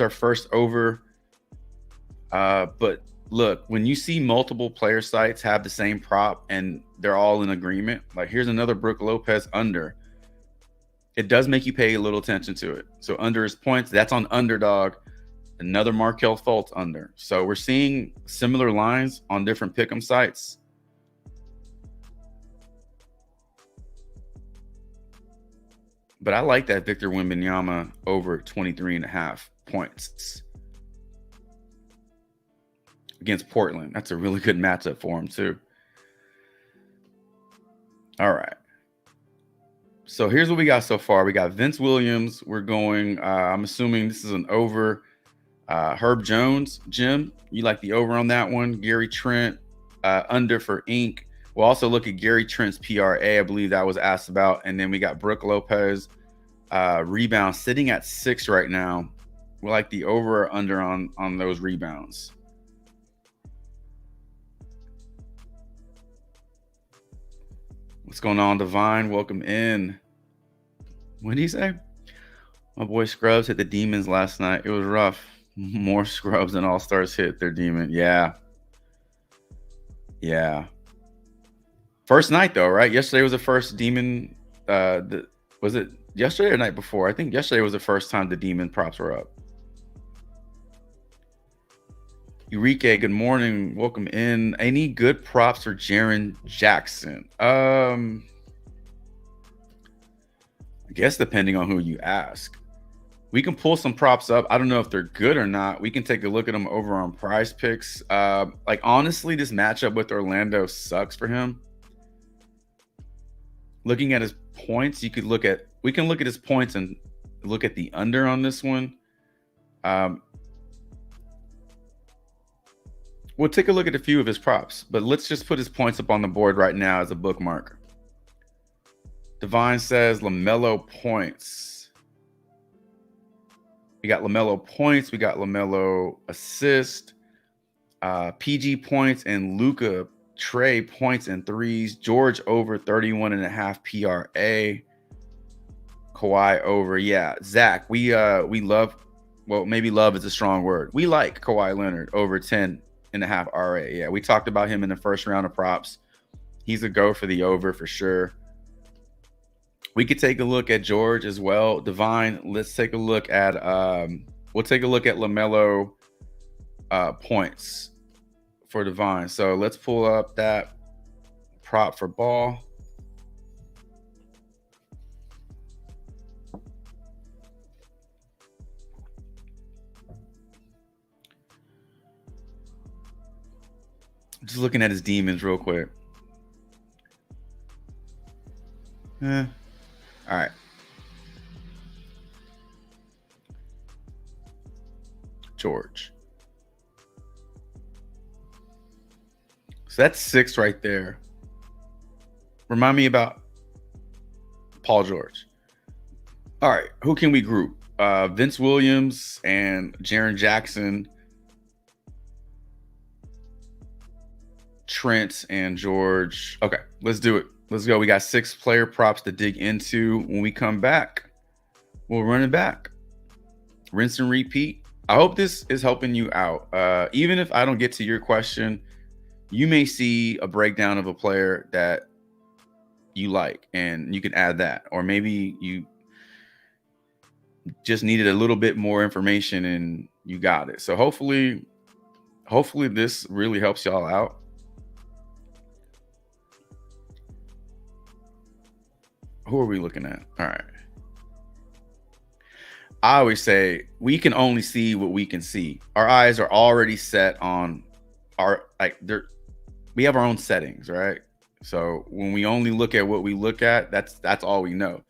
our first over. But look, when you see multiple player sites have the same prop and they're all in agreement, like here's another Brooke Lopez under, it does make you pay a little attention to it. So under his points, that's on Underdog. Another Markelle Fultz under. So we're seeing similar lines on different pick'em sites. But I like that Victor Wembanyama over 23.5 points against Portland. That's a really good matchup for him too. All right. So here's what we got so far. We got Vince Williams. We're going, I'm assuming this is an over. Herb Jones, Jim, you like the over on that one. Gary Trent, under for Inc. We'll also look at Gary Trent's PRA. I believe that was asked about. And then we got Brooke Lopez, rebound sitting at 6 right now. We like the over or under on those rebounds. What's going on, Divine? Welcome in. What did he say? My boy Scrubs hit the Demons last night. It was rough. More Scrubs than All-Stars hit their Demon. Yeah. First night, though, right? Yesterday was the first Demon. Was it yesterday or night before? I think yesterday was the first time the Demon props were up. Eureka, good morning. Welcome in. Any good props for Jaren Jackson? I guess depending on who you ask. We can pull some props up. I don't know if they're good or not. We can take a look at them over on Prizepicks. Like, honestly, this matchup with Orlando sucks for him. Looking at his points, we can look at his points and look at the under on this one. We'll take a look at a few of his props, but let's just put his points up on the board right now as a bookmark. Divine says LaMelo points. We got LaMelo points. We got LaMelo assist, PG points, and Luka Trey points and threes. George over 31.5 PRA. Kawhi over. Yeah, Zach, we love. Well, maybe love is a strong word. We like Kawhi Leonard over 10.5 RA. Yeah, we talked about him in the first round of props. He's a go for the over for sure. We could take a look at George as well. Divine, let's take a look at we'll take a look at LaMelo points for Divine. So let's pull up that prop for ball. Just looking at his demons real quick. All right. George. So that's 6 right there. Remind me about Paul George. All right. Who can we group? Vince Williams and Jaren Jackson. Trent and George. Okay, let's do it. Let's go. We got 6 player props to dig into. When we come back, we'll run it back. Rinse and repeat. I hope this is helping you out. Even if I don't get to your question, you may see a breakdown of a player that you like, and you can add that. Or maybe you just needed a little bit more information and you got it. So hopefully this really helps y'all out. Who are we looking at? All right. I always say we can only see what we can see. Our eyes are already set on we have our own settings, right? So when we only look at what we look at, that's all we know.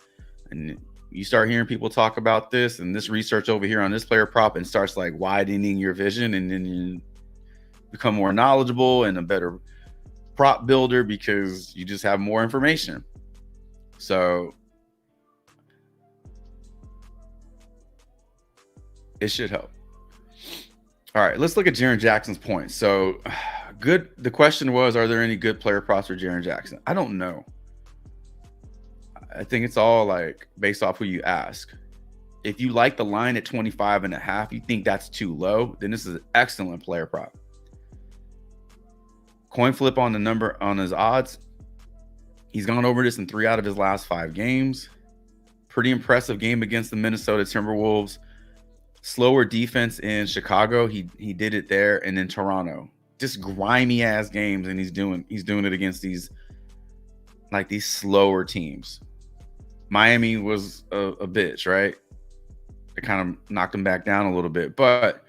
And you start hearing people talk about this and this research over here on this player prop, and starts like widening your vision, and then you become more knowledgeable and a better prop builder because you just have more information. So it should help. All right, let's look at Jaren Jackson's points. So good. The question was, are there any good player props for Jaren Jackson? I don't know. I think it's all like based off who you ask. If you like the line at 25.5, you think that's too low, then this is an excellent player prop. Coin flip on the number on his odds. He's gone over this in 3 out of his last 5 games. Pretty impressive game against the Minnesota Timberwolves. Slower defense in Chicago. He did it there, and in Toronto. Just grimy ass games, and he's doing it against these slower teams. Miami was a bitch, right? It kind of knocked him back down a little bit, but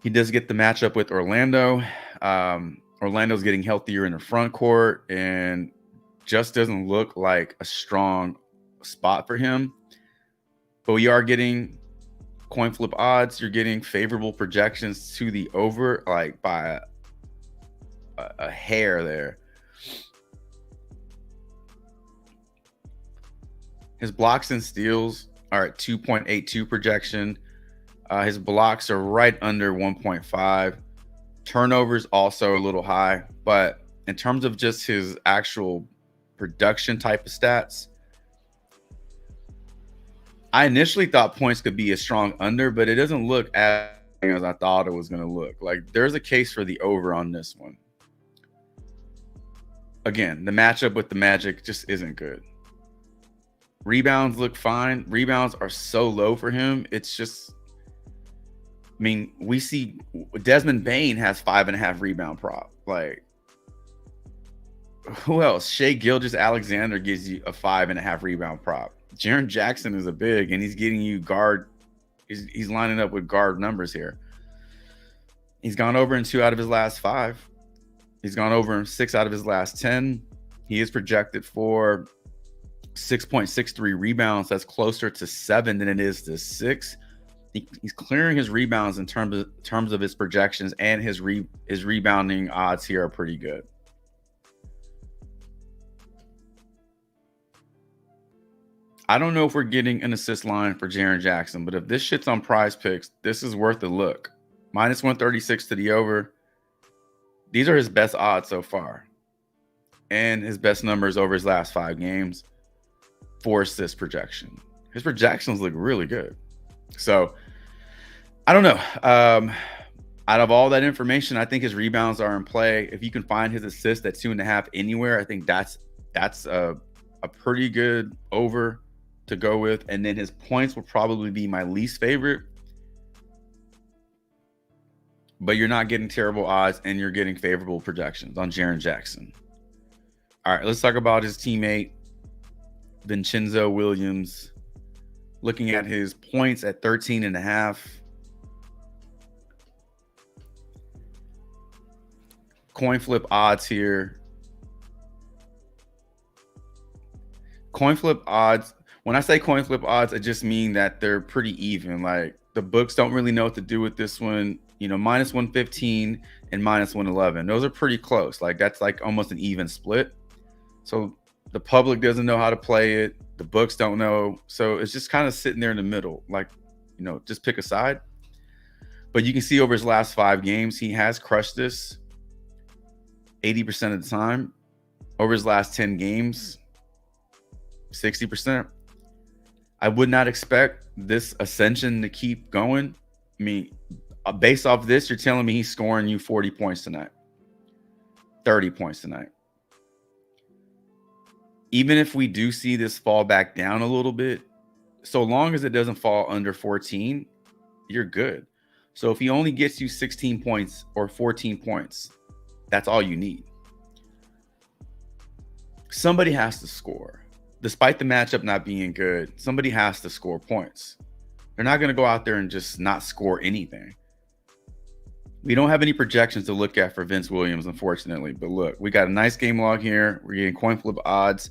he does get the matchup with Orlando. Orlando's getting healthier in the front court and just doesn't look like a strong spot for him. But we are getting coin flip odds. You're getting favorable projections to the over, like by a hair there. His blocks and steals are at 2.82 projection. His blocks are right under 1.5. Turnovers also a little high, but in terms of just his actual production type of stats, I initially thought points could be a strong under, but it doesn't look as I thought it was going to look. Like there's a case for the over on this one. Again, the matchup with the Magic just isn't good. Rebounds look fine. Rebounds are so low for him. It's just, I mean, we see Desmond Bane has 5.5 rebound prop. Like, who else? Shai Gilgeous-Alexander gives you a 5.5 rebound prop. Jaren Jackson is a big, and he's getting you guard. He's lining up with guard numbers here. He's gone over in 2 out of his last 5. He's gone over in 6 out of his last 10. He is projected for 6.63 rebounds. That's closer to 7 than it is to 6. He's clearing his rebounds in terms of his projections, and his rebounding odds here are pretty good. I don't know if we're getting an assist line for Jaren Jackson, but if this shit's on Prizepicks, this is worth a look. Minus 136 to the over. These are his best odds so far. And his best numbers over his last 5 games for assist projection. His projections look really good. So, I don't know. Out of all that information, I think his rebounds are in play. If you can find his assist at 2.5 anywhere, I think that's a pretty good over to go with. And then his points will probably be my least favorite. But you're not getting terrible odds, and you're getting favorable projections on Jaren Jackson. All right, let's talk about his teammate, Vincenzo Williams. Looking at his points at 13.5. Coin flip odds here. Coin flip odds. When I say coin flip odds, I just mean that they're pretty even. Like the books don't really know what to do with this one. You know, minus 115 and minus 111. Those are pretty close. Like that's like almost an even split. So the public doesn't know how to play it. The books don't know. So it's just kind of sitting there in the middle. Like, you know, just pick a side. But you can see over his last 5 games, he has crushed this 80% of the time. Over his last 10 games, 60%. I would not expect this ascension to keep going. I mean, based off this, you're telling me he's scoring you 40 points tonight, 30 points tonight. Even if we do see this fall back down a little bit, so long as it doesn't fall under 14, you're good. So if he only gets you 16 points or 14 points, that's all you need. Somebody has to score. Despite the matchup not being good, somebody has to score points. They're not going to go out there and just not score anything. We don't have any projections to look at for Vince Williams, unfortunately. But look, we got a nice game log here. We're getting coin flip odds.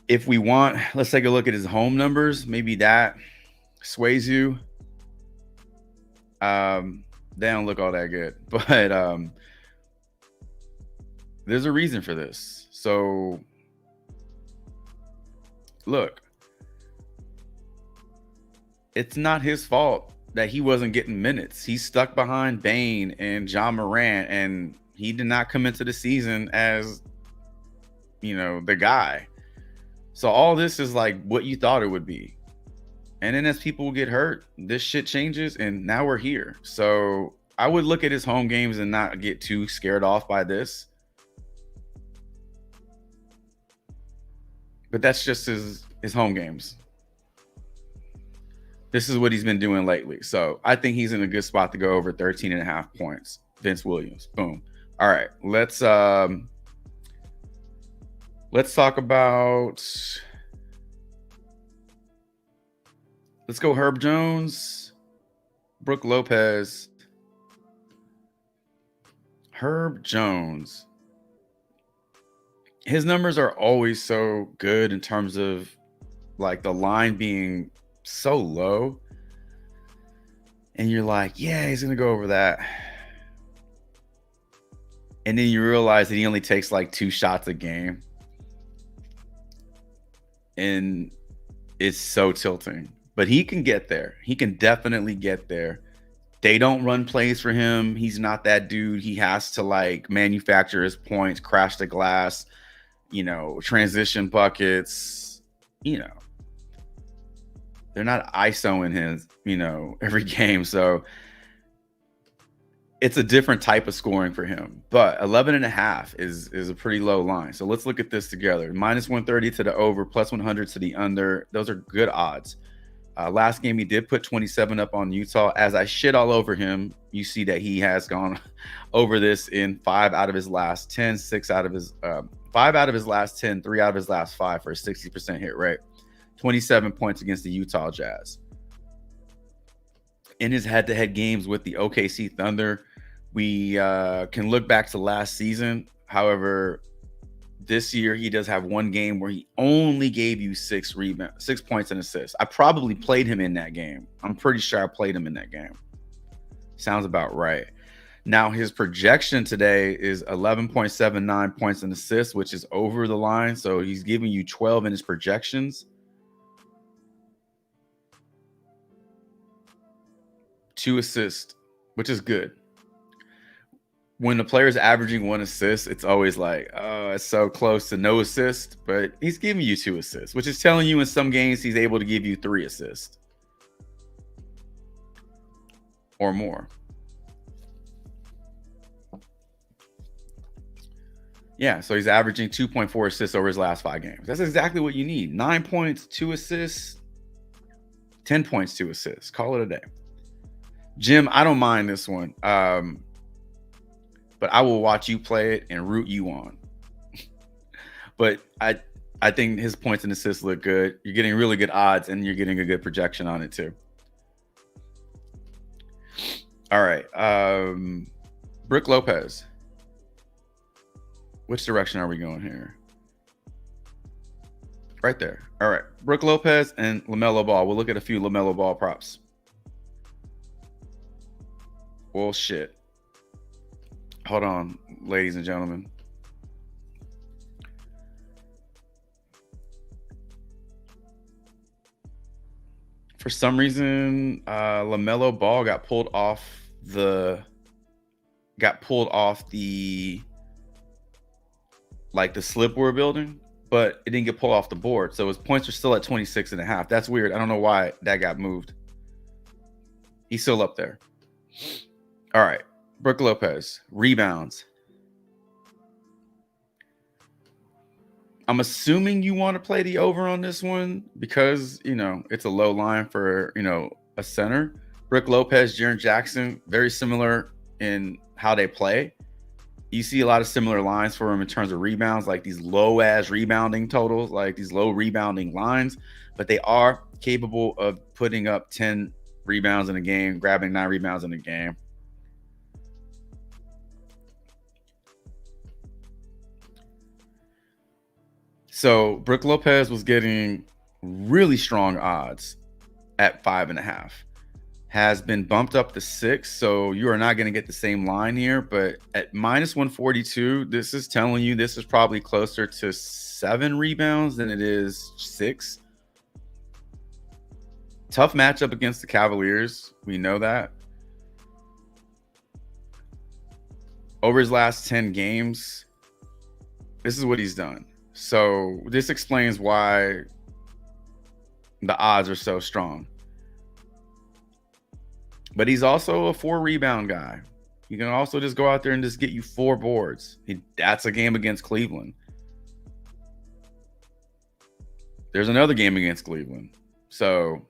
If we want, let's take a look at his home numbers. Maybe that sways you. They don't look all that good. But there's a reason for this. So, look, it's not his fault that he wasn't getting minutes. He's stuck behind Bane and John Morant, and he did not come into the season as, you know, the guy. So all this is like what you thought it would be. And then as people get hurt, this shit changes, and now we're here. So I would look at his home games and not get too scared off by this. But that's just his home games. This is what he's been doing lately. So I think he's in a good spot to go over 13.5 points. Vince Williams. Boom. All right. Let's talk about Let's go Herb Jones, Brooke Lopez. Herb Jones. His numbers are always so good in terms of like the line being so low. And you're like, yeah, he's going to go over that. And then you realize that he only takes like 2 shots a game. And it's so tilting. But he can get there. He can definitely get there. They don't run plays for him. He's not that dude. He has to like manufacture his points, crash the glass, transition buckets, They're not ISOing his, every game. So it's a different type of scoring for him. But 11.5 is a pretty low line. So let's look at this together. -130 to the over, +100 to the under. Those are good odds. Last game, he did put 27 up on Utah. As I shit all over him, you see that he has gone over this in 5 out of his last 10, 5 out of his last 10, 3 out of his last 5 for a 60% hit rate. 27 points against the Utah Jazz. In his head-to-head games with the OKC Thunder, we can look back to last season. However, this year he does have one game where he only gave you 6 points and assists. I probably played him in that game. I'm pretty sure I played him in that game. Sounds about right. Now his projection today is 11.79 points and assists, which is over the line. So he's giving you 12 in his projections. 2 assists, which is good. When the player's averaging 1 assist, it's always like, oh, it's so close to no assist, but he's giving you 2 assists, which is telling you in some games he's able to give you 3 assists or more. Yeah, so he's averaging 2.4 assists over his last 5 games. That's exactly what you need. 9 points, 2 assists, 10 points, 2 assists. Call it a day. Jim, I don't mind this one. But I will watch you play it and root you on. But I think his points and assists look good. You're getting really good odds, and you're getting a good projection on it too. All right. Brooke Lopez. Which direction are we going here? Right there. All right. Brooke Lopez and LaMelo Ball. We'll look at a few LaMelo Ball props. Well, shit. Hold on, ladies and gentlemen. For some reason, LaMelo Ball got pulled off the slip we're building, but it didn't get pulled off the board. So his points are still at 26.5. That's weird. I don't know why that got moved. He's still up there. All right. Brooke Lopez, rebounds. I'm assuming you want to play the over on this one because, it's a low line for, a center. Brooke Lopez, Jaren Jackson, very similar in how they play. You see a lot of similar lines for him in terms of rebounds, like these low-ass rebounding totals, like these low rebounding lines, but they are capable of putting up 10 rebounds in a game, grabbing 9 rebounds in a game. So Brooke Lopez was getting really strong odds at 5.5. Has been bumped up to 6. So you are not going to get the same line here. But at -142, this is telling you this is probably closer to 7 rebounds than it is 6. Tough matchup against the Cavaliers. We know that. Over his last 10 games, this is what he's done. So this explains why the odds are so strong. But he's also a 4 rebound guy. You can also just go out there and just get you 4 boards. That's a game against Cleveland. There's another game against Cleveland. So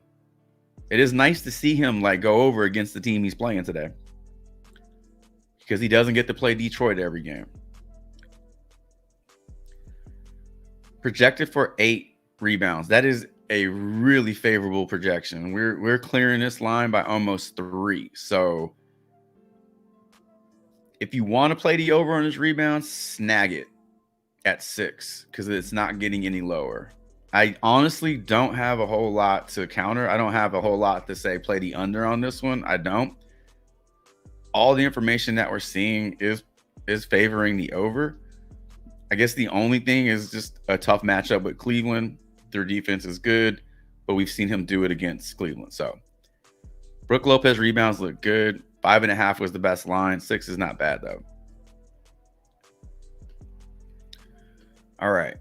it is nice to see him go over against the team he's playing today, because he doesn't get to play Detroit every game. Projected for 8 rebounds. That is a really favorable projection. We're clearing this line by almost 3. So if you want to play the over on his rebounds, snag it at 6 because it's not getting any lower. I honestly don't have a whole lot to counter. I don't have a whole lot to say play the under on this one. I don't. All the information that we're seeing is favoring the over. I guess the only thing is just a tough matchup with Cleveland. Their defense is good, but we've seen him do it against Cleveland. So Brook Lopez rebounds look good. 5.5 was the best line. 6 is not bad though. All right.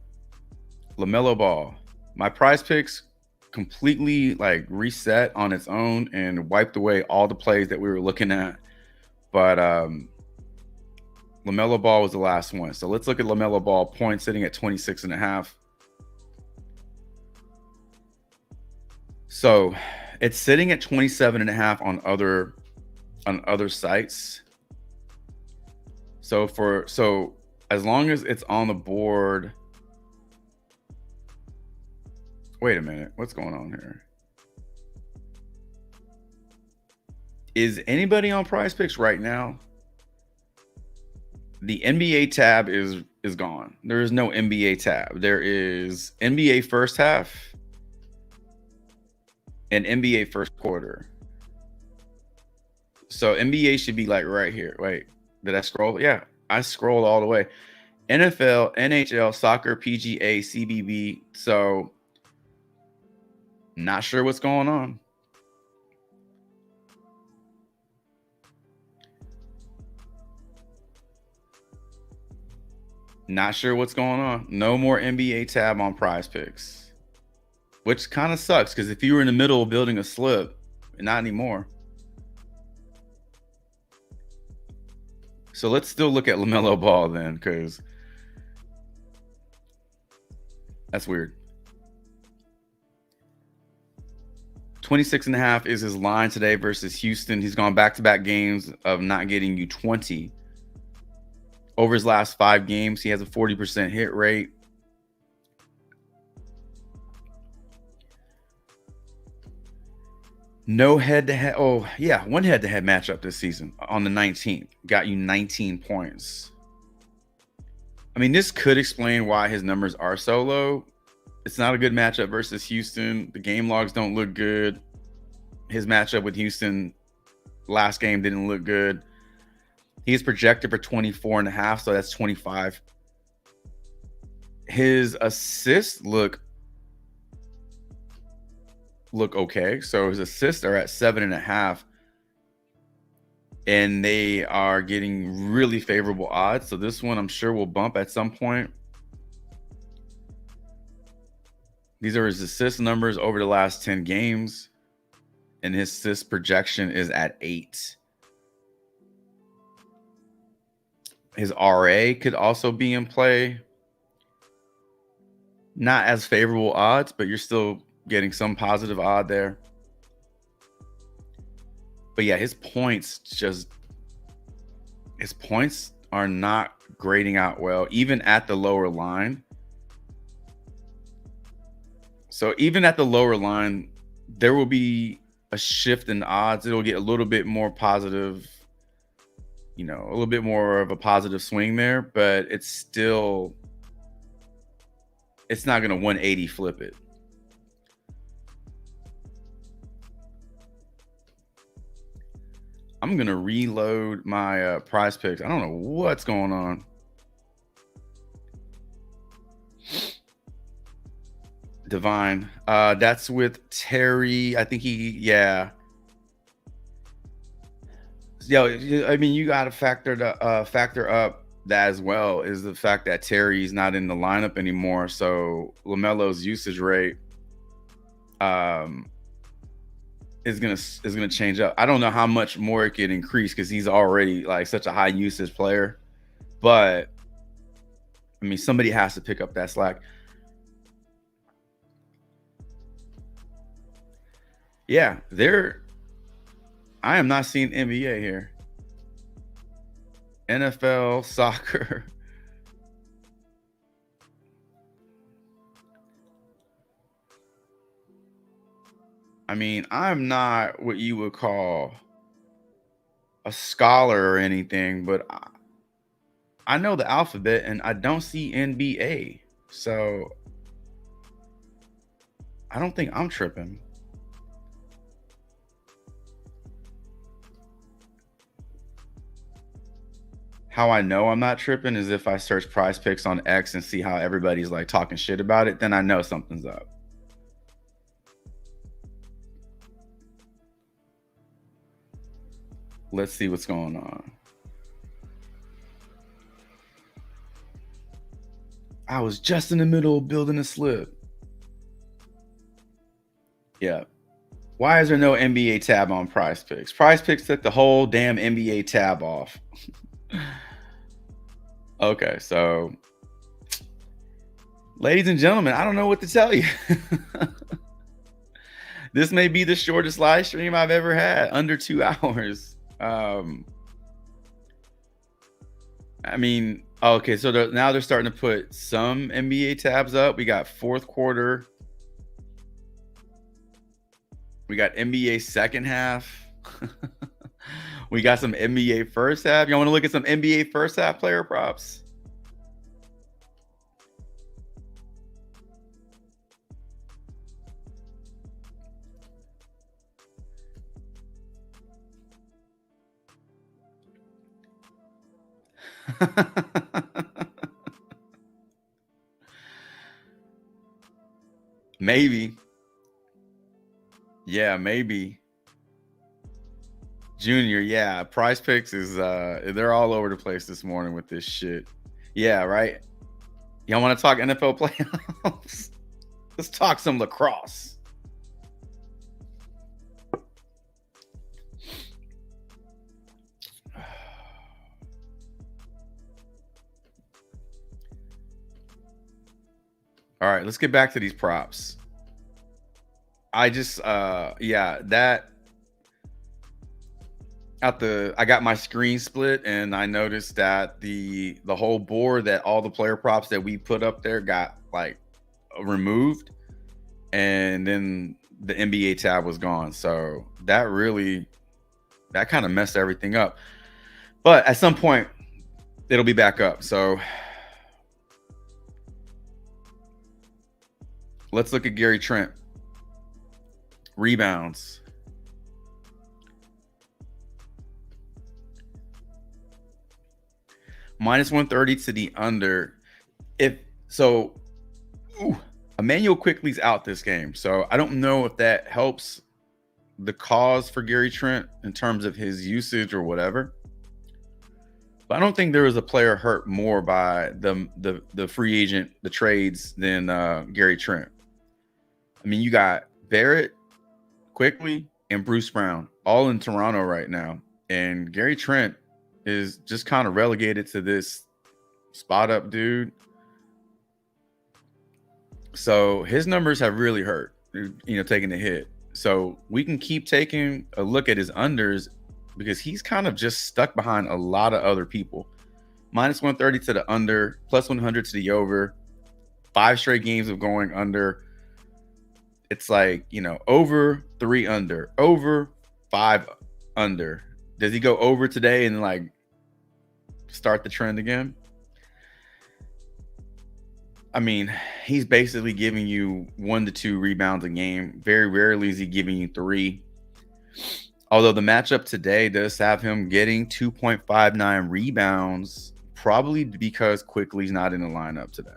LaMelo Ball. My prize picks completely like reset on its own and wiped away all the plays that we were looking at. But LaMelo Ball was the last one. So let's look at LaMelo Ball points sitting at 26.5. So it's sitting at 27.5 on other sites. So as long as it's on the board. Wait a minute. What's going on here? Is anybody on Prize Picks right now? The NBA tab is gone. There is no NBA tab. There is NBA first half and NBA first quarter. So NBA should be like right here. Wait, did I scroll? Yeah, I scrolled all the way. NFL, NHL, soccer, PGA, CBB. So not sure what's going on. Not sure what's going on. No more NBA tab on Prize Picks, which kind of sucks because if you were in the middle of building a slip, not anymore. So let's still look at LaMelo Ball then, because that's weird. 26.5 is his line today versus Houston. He's gone back-to-back games of not getting you 20. Over his last 5 games, he has a 40% hit rate. No head-to-head. Oh, yeah, one head-to-head matchup this season on the 19th. Got you 19 points. I mean, this could explain why his numbers are so low. It's not a good matchup versus Houston. The game logs don't look good. His matchup with Houston last game didn't look good. He's projected for 24.5, so that's 25. His assists look okay. So his assists are at 7.5. And they are getting really favorable odds. So this one I'm sure will bump at some point. These are his assist numbers over the last 10 games. And his assist projection is at 8. His RA could also be in play. Not as favorable odds, but you're still getting some positive odd there. But yeah, his points are not grading out well, even at the lower line. So even at the lower line, there will be a shift in odds. It'll get a little bit more positive, a little bit more of a positive swing there, but it's not going to 180 flip it. I'm going to reload my Prize Picks. I don't know what's going on. Divine. That's with Terry. I think yeah. I mean, you got to factor up that as well, is the fact that Terry's not in the lineup anymore. So LaMelo's usage rate is gonna change up. I don't know how much more it could increase because he's already like such a high usage player. But I mean, somebody has to pick up that slack. Yeah, I am not seeing NBA here. NFL, soccer. I mean, I'm not what you would call a scholar or anything, but I know the alphabet and I don't see NBA. So I don't think I'm tripping. How I know I'm not tripping is if I search Prize Picks on X and see how everybody's like talking shit about it, then I know something's up. Let's see what's going on. I was just in the middle of building a slip. Yeah. Why is there no NBA tab on Prize Picks? Prize Picks took the whole damn NBA tab off. Okay, so ladies and gentlemen, I don't know what to tell you. This may be the shortest live stream I've ever had, under 2 hours. I mean, okay, so now they're starting to put some NBA tabs up. We got fourth quarter. We got NBA second half. We got some NBA first half. Y'all want to look at some NBA first half player props? Maybe. Yeah, maybe. Junior, yeah. Prize Picks is they're all over the place this morning with this shit. Yeah, right. Y'all want to talk NFL playoffs? Let's talk some lacrosse. All right, let's get back to these props. I just yeah, that I got my screen split and I noticed that the whole board, that all the player props that we put up there got like removed, and then the NBA tab was gone. So that kind of messed everything up. But at some point it'll be back up. So let's look at Gary Trent. Rebounds. Minus 130 to the under. Emmanuel Quickly's out this game. So I don't know if that helps the cause for Gary Trent in terms of his usage or whatever. But I don't think there was a player hurt more by the free agent, the trades, than Gary Trent. I mean, you got Barrett, Quickly, and Bruce Brown all in Toronto right now. And Gary Trent is just kind of relegated to this spot up dude. So his numbers have really hurt, taking a hit. So we can keep taking a look at his unders because he's kind of just stuck behind a lot of other people. Minus 130 to the under, plus 100 to the over. 5 straight games of going under. It's like, over 3 under, over 5 under. Does he go over today and like start the trend again? I mean, he's basically giving you 1 to 2 rebounds a game. Very rarely is he giving you 3. Although the matchup today does have him getting 2.59 rebounds, probably because Quickly's not in the lineup today.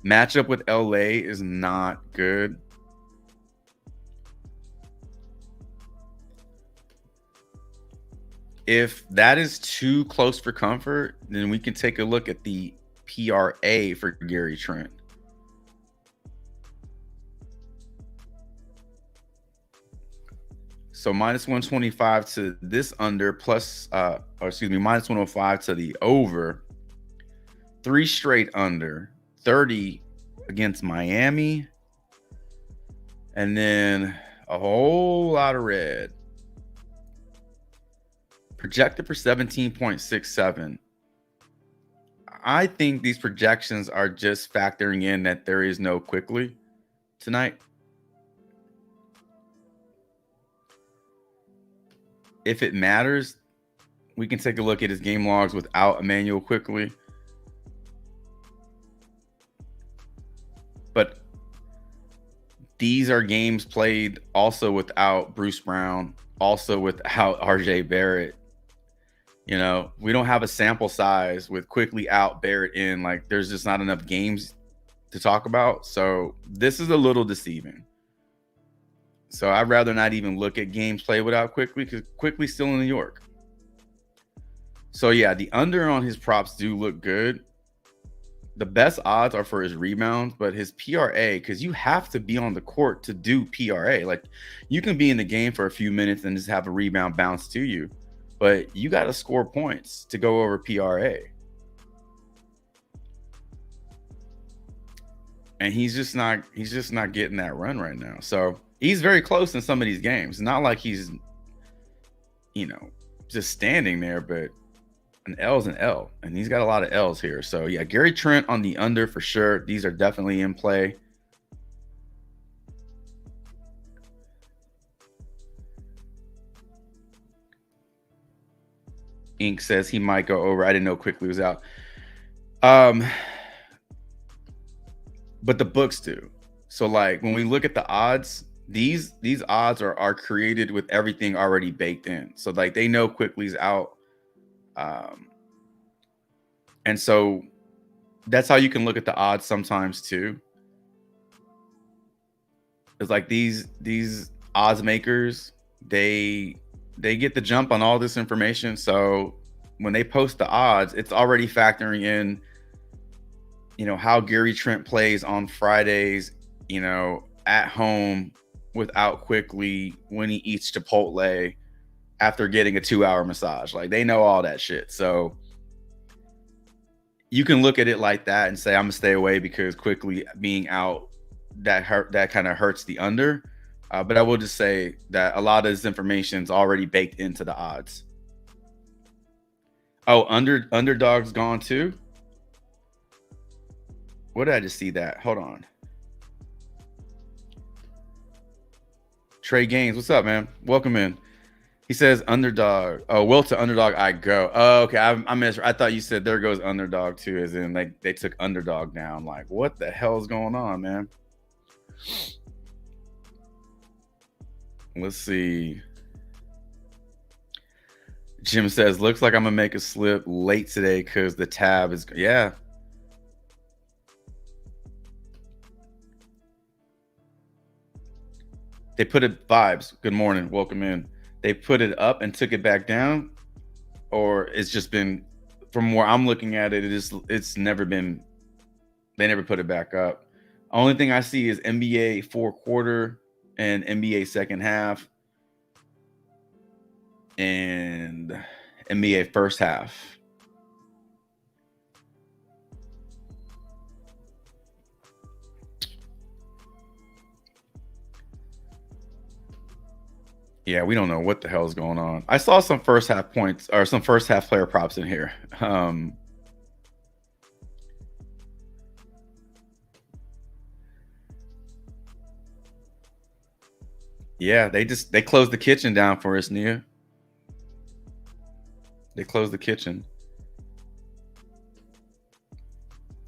Matchup with LA is not good. If that is too close for comfort, then we can take a look at the PRA for Gary Trent. So minus 125 to this under, minus 105 to the over. 3 straight under, 30 against Miami, and then a whole lot of red. Projected for 17.67. I think these projections are just factoring in that there is no Quickly tonight. if it matters, we can take a look at his game logs without Emmanuel quickly. But these are games played also without Bruce Brown, also without RJ Barrett. You know, we don't have a sample size with quickly out, Barrett in. Like, there's just not enough games to talk about. So this is a little deceiving. So I'd rather not even look at games played without Quickly, because Quickly's still in New York. So yeah, the under on his props do look good. The best odds are for his rebounds, but his PRA, because you have to be on the court to do PRA. Like, you can be in the game for a few minutes and just have a rebound bounce to you, but you got to score points to go over PRA. And he's just not getting that run right now. So he's very close in some of these games. Not like he's, you know, just standing there, but an L's an L, and he's got a lot of L's here. So yeah, Gary Trent on the under for sure. These are definitely in play. Ink says he might go over. I didn't know Quickly was out. But the books do. So like when we look at the odds, these odds are created with everything already baked in. So like they know Quickly's out. And so that's how you can look at the odds sometimes too. It's like these odds makers, they get the jump on all this information. So when they post the odds, it's already factoring in, you know, how Gary Trent plays on Fridays, you know, at home without Quickly, when he eats Chipotle after getting a 2-hour massage. Like, they know all that shit. So you can look at it like that and say, I'm gonna stay away because Quickly being out, that kind of hurts the under. But I will just say that a lot of this information is already baked into the odds. Oh, underdog's gone too. What did I just see that? Hold on. Trey Gaines, what's up, man? Welcome in. He says underdog. Oh, well, to underdog I go. Oh, okay. I missed. I thought you said there goes underdog too, as in like they took underdog down. Like, what the hell is going on, man? Let's see. Jim says, looks like I'm gonna make a slip late today because the tab is, yeah. They put it, vibes. Good morning. Welcome in. They put it up and took it back down, or it's just been, from where I'm looking at it, it's never been, they never put it back up. Only thing I see is NBA 4th quarter and NBA second half and NBA first half. Yeah, we don't know what the hell is going on. I saw some first half points or some first half player props in here. Yeah, they closed the kitchen down for us, Nia. They closed the kitchen.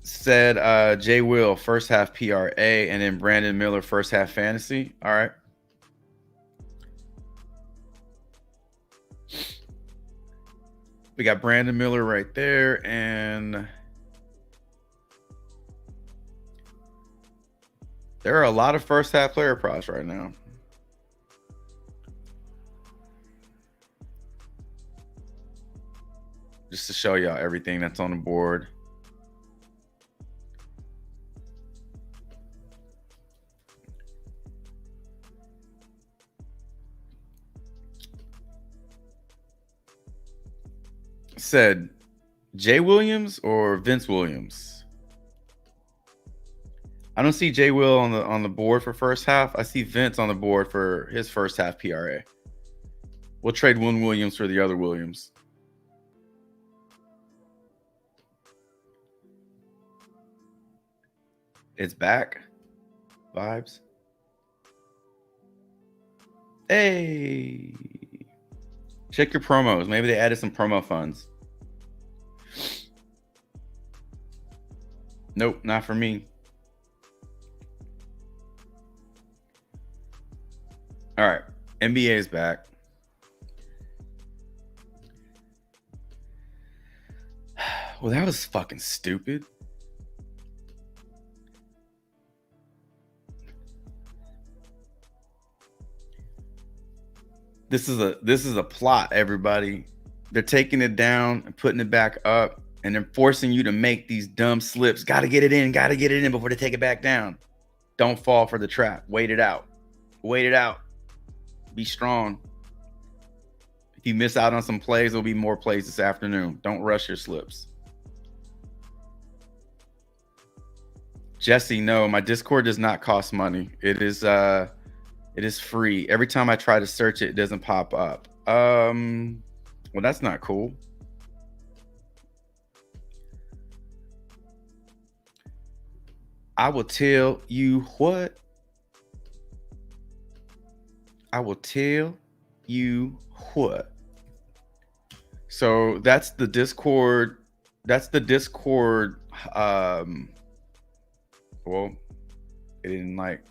Said Jay Will first half PRA and then Brandon Miller first half fantasy. All right. We got Brandon Miller right there, and there are a lot of first half player props right now. Just to show y'all everything that's on the board. Said Jay Williams or Vince Williams? I don't see Jay Will on the board for first half. I see Vince on the board for his first half PRA. We'll trade one Williams for the other Williams. It's back. Vibes. Hey. Check your promos. Maybe they added some promo funds. Nope, not for me. All right, NBA is back. Well, that was fucking stupid. This is a plot, everybody. They're taking it down and putting it back up, and they're forcing you to make these dumb slips. Got to get it in before they take it back down. Don't fall for the trap. Wait it out. Be strong. If you miss out on some plays, there'll be more plays this afternoon. Don't rush your slips. Jesse, no, my Discord does not cost money. It is free. Every time I try to search it, it doesn't pop up. Well, that's not cool. I will tell you what. So that's the Discord. Well, it didn't like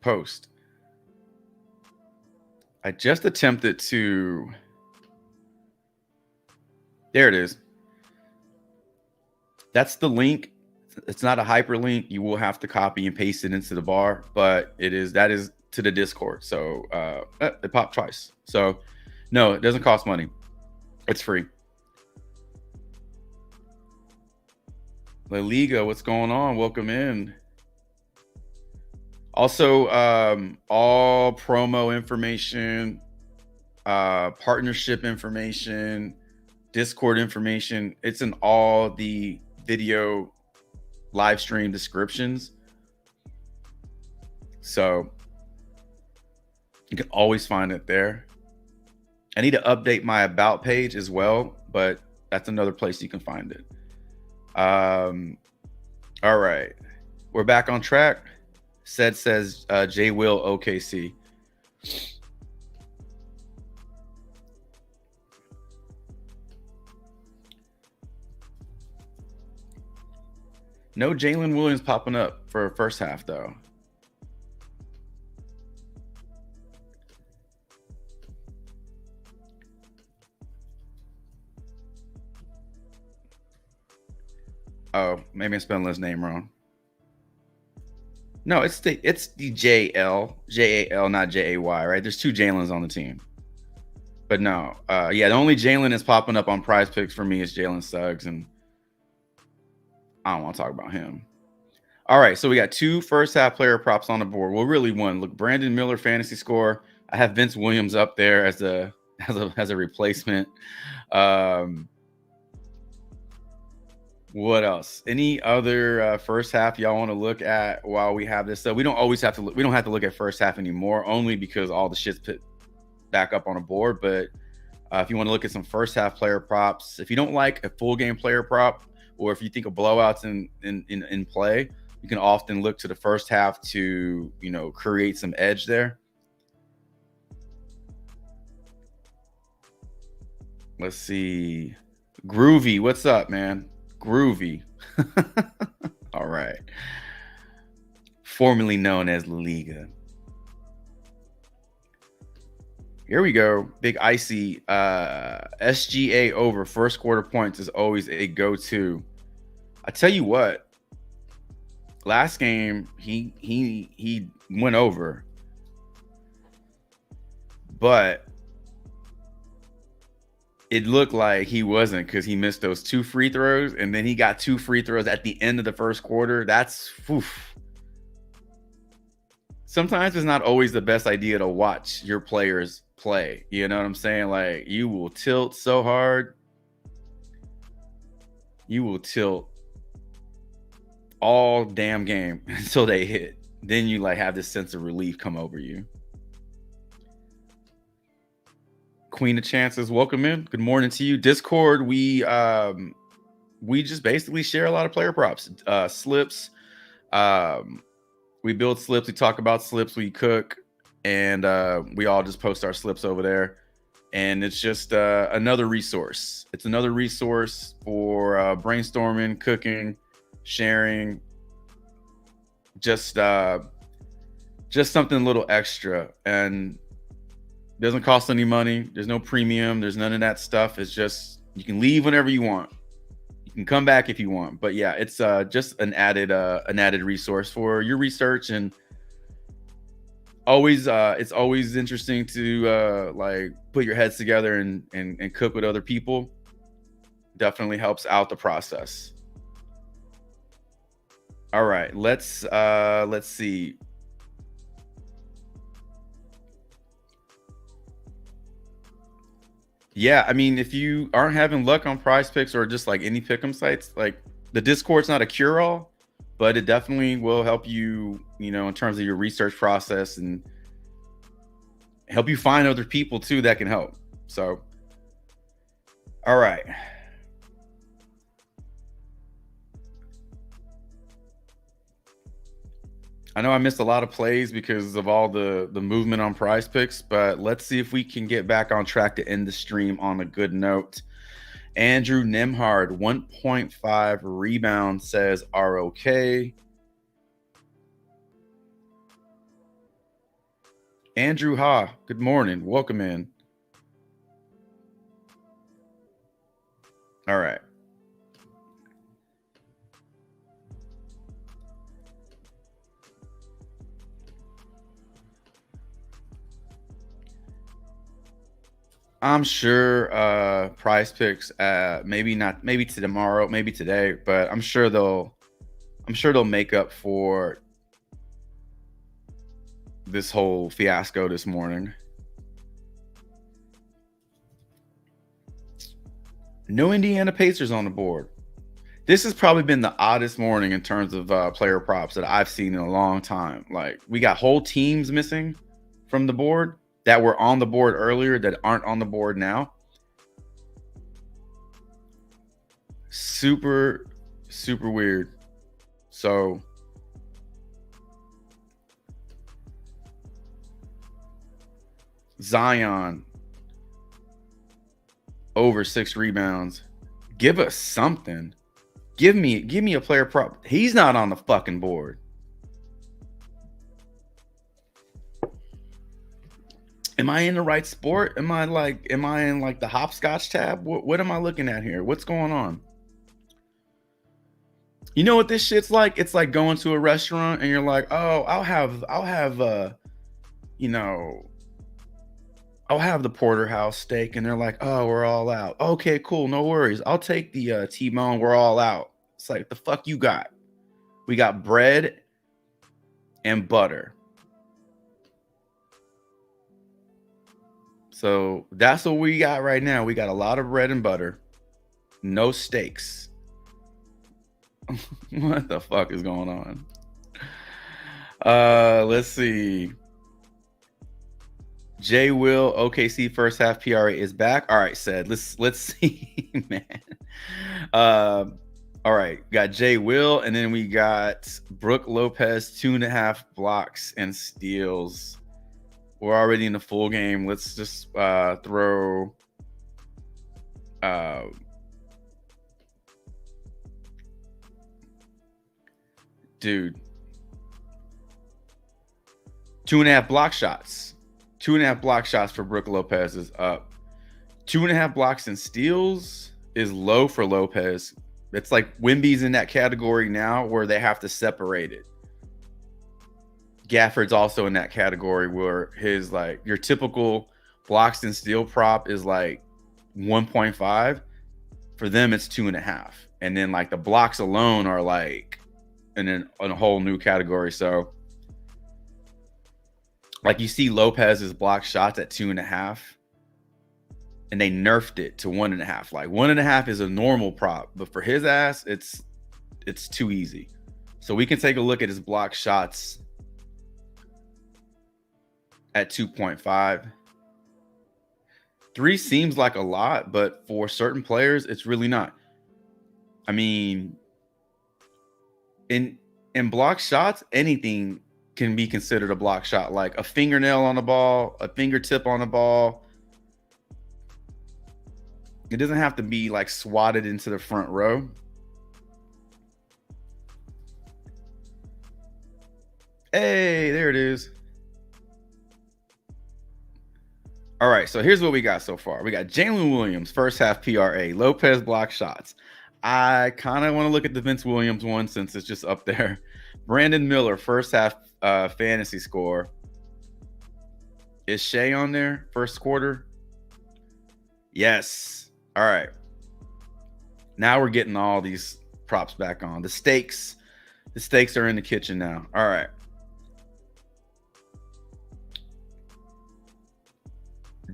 post. I just attempted to. There it is. That's the link. It's not a hyperlink. You will have to copy and paste it into the bar, but that is to the Discord. So it popped twice. So no, it doesn't cost money. It's free. La Liga, what's going on? Welcome in. Also, all promo information, partnership information, Discord information, it's in all the video live stream descriptions. So you can always find it there. I need to update my about page as well, but that's another place you can find it. All right. We're back on track. Says J Will OKC. No Jalen Williams popping up for first half though. Oh, maybe I'm spelling his name wrong. No, it's the JAL, not JAY, right? There's two Jalen's on the team. But no, the only Jalen that's popping up on Prizepicks for me is Jalen Suggs, and I don't want to talk about him. All right, so we got two first half player props on the board. Well, really one. Look, Brandon Miller fantasy score. I have Vince Williams up there as a replacement. What else? Any other first half y'all want to look at while we have this? So we don't have to look at first half anymore, only because all the shit's put back up on a board. But if you want to look at some first half player props, if you don't like a full game player prop, or if you think of blowouts in play, you can often look to the first half to create some edge there. Let's see. Groovy, what's up, man? Groovy. All right. Formerly known as La Liga. Here we go. Big icy. SGA over first quarter points is always a go-to. I tell you what. Last game he went over, but it looked like he wasn't, because he missed those two free throws, and then he got two free throws at the end of the first quarter. That's oof. Sometimes it's not always the best idea to watch your players play. You know what I'm saying? Like, you will tilt so hard. You will tilt all damn game until they hit. Then you have this sense of relief come over you. Queen of Chances, welcome in. Good morning to you. Discord, we just basically share a lot of player props, slips. We build slips. We talk about slips. We cook, and we all just post our slips over there. And it's just another resource. It's another resource for brainstorming, cooking, sharing, just something a little extra, and doesn't cost any money. There's no premium. There's none of that stuff. It's just you can leave whenever you want. You can come back if you want. But yeah, it's just an added resource for your research, and it's always interesting to like put your heads together and cook with other people. Definitely helps out the process. All right, let's see. Yeah, I mean, if you aren't having luck on Prize Picks or just like any pick'em sites, like the Discord's not a cure-all, but it definitely will help you, in terms of your research process, and help you find other people too that can help. So, all right. I know I missed a lot of plays because of all the movement on Prize Picks, but let's see if we can get back on track to end the stream on a good note. Andrew Nemhard, 1.5 rebound, says ROK. Andrew Ha, good morning. Welcome in. All right. I'm sure Prize Picks, maybe to tomorrow, maybe today, but I'm sure they'll make up for this whole fiasco this morning. No Indiana Pacers on the board. This has probably been the oddest morning in terms of player props that I've seen in a long time. Like, we got whole teams missing from the board that were on the board earlier that aren't on the board now. Super, super weird. So Zion over 6 rebounds. Give us something. Give me a player prop. He's not on the fucking board. Am I in the right sport? Am I in like the hopscotch tab? What am I looking at here? What's going on? You know what this shit's like? It's like going to a restaurant and you're like, oh, I'll have the porterhouse steak, and they're like, oh, we're all out. Okay, cool, no worries. I'll take the T-bone. We're all out. It's like, the fuck you got? We got bread and butter. So that's what we got right now. We got a lot of bread and butter, no steaks. What the fuck is going on? Let's see. J Will, OKC first half PRA is back. All right, said. Let's see, man. All right, got J Will, and then we got Brook Lopez, 2.5 blocks and steals. We're already in the full game. Let's just throw dude, 2.5 block shots. 2.5 block shots for Brook Lopez is up. 2.5 blocks and steals is low for Lopez. It's like Wemby's in that category now where they have to separate it. Gafford's also in that category where his, like, your typical blocks and steal prop is like 1.5. For them, it's 2.5. And then like the blocks alone are like in a whole new category. So like you see Lopez's block shots at 2.5, and they nerfed it to 1.5. Like 1.5 is a normal prop, but for his ass, it's too easy. So we can take a look at his block shots at 2.5. 3 seems like a lot, but for certain players, it's really not. I mean, in block shots, anything can be considered a block shot, like a fingernail on the ball, a fingertip on the ball. It doesn't have to be like swatted into the front row. Hey, there it is. All right, so here's what we got so far. We got Jalen Williams, first half PRA, Lopez block shots. I kind of want to look at the Vince Williams one since it's just up there. Brandon Miller, first half fantasy score. Is Shea on there? First quarter? Yes. All right. Now we're getting all these props back on. The steaks are in the kitchen now. All right.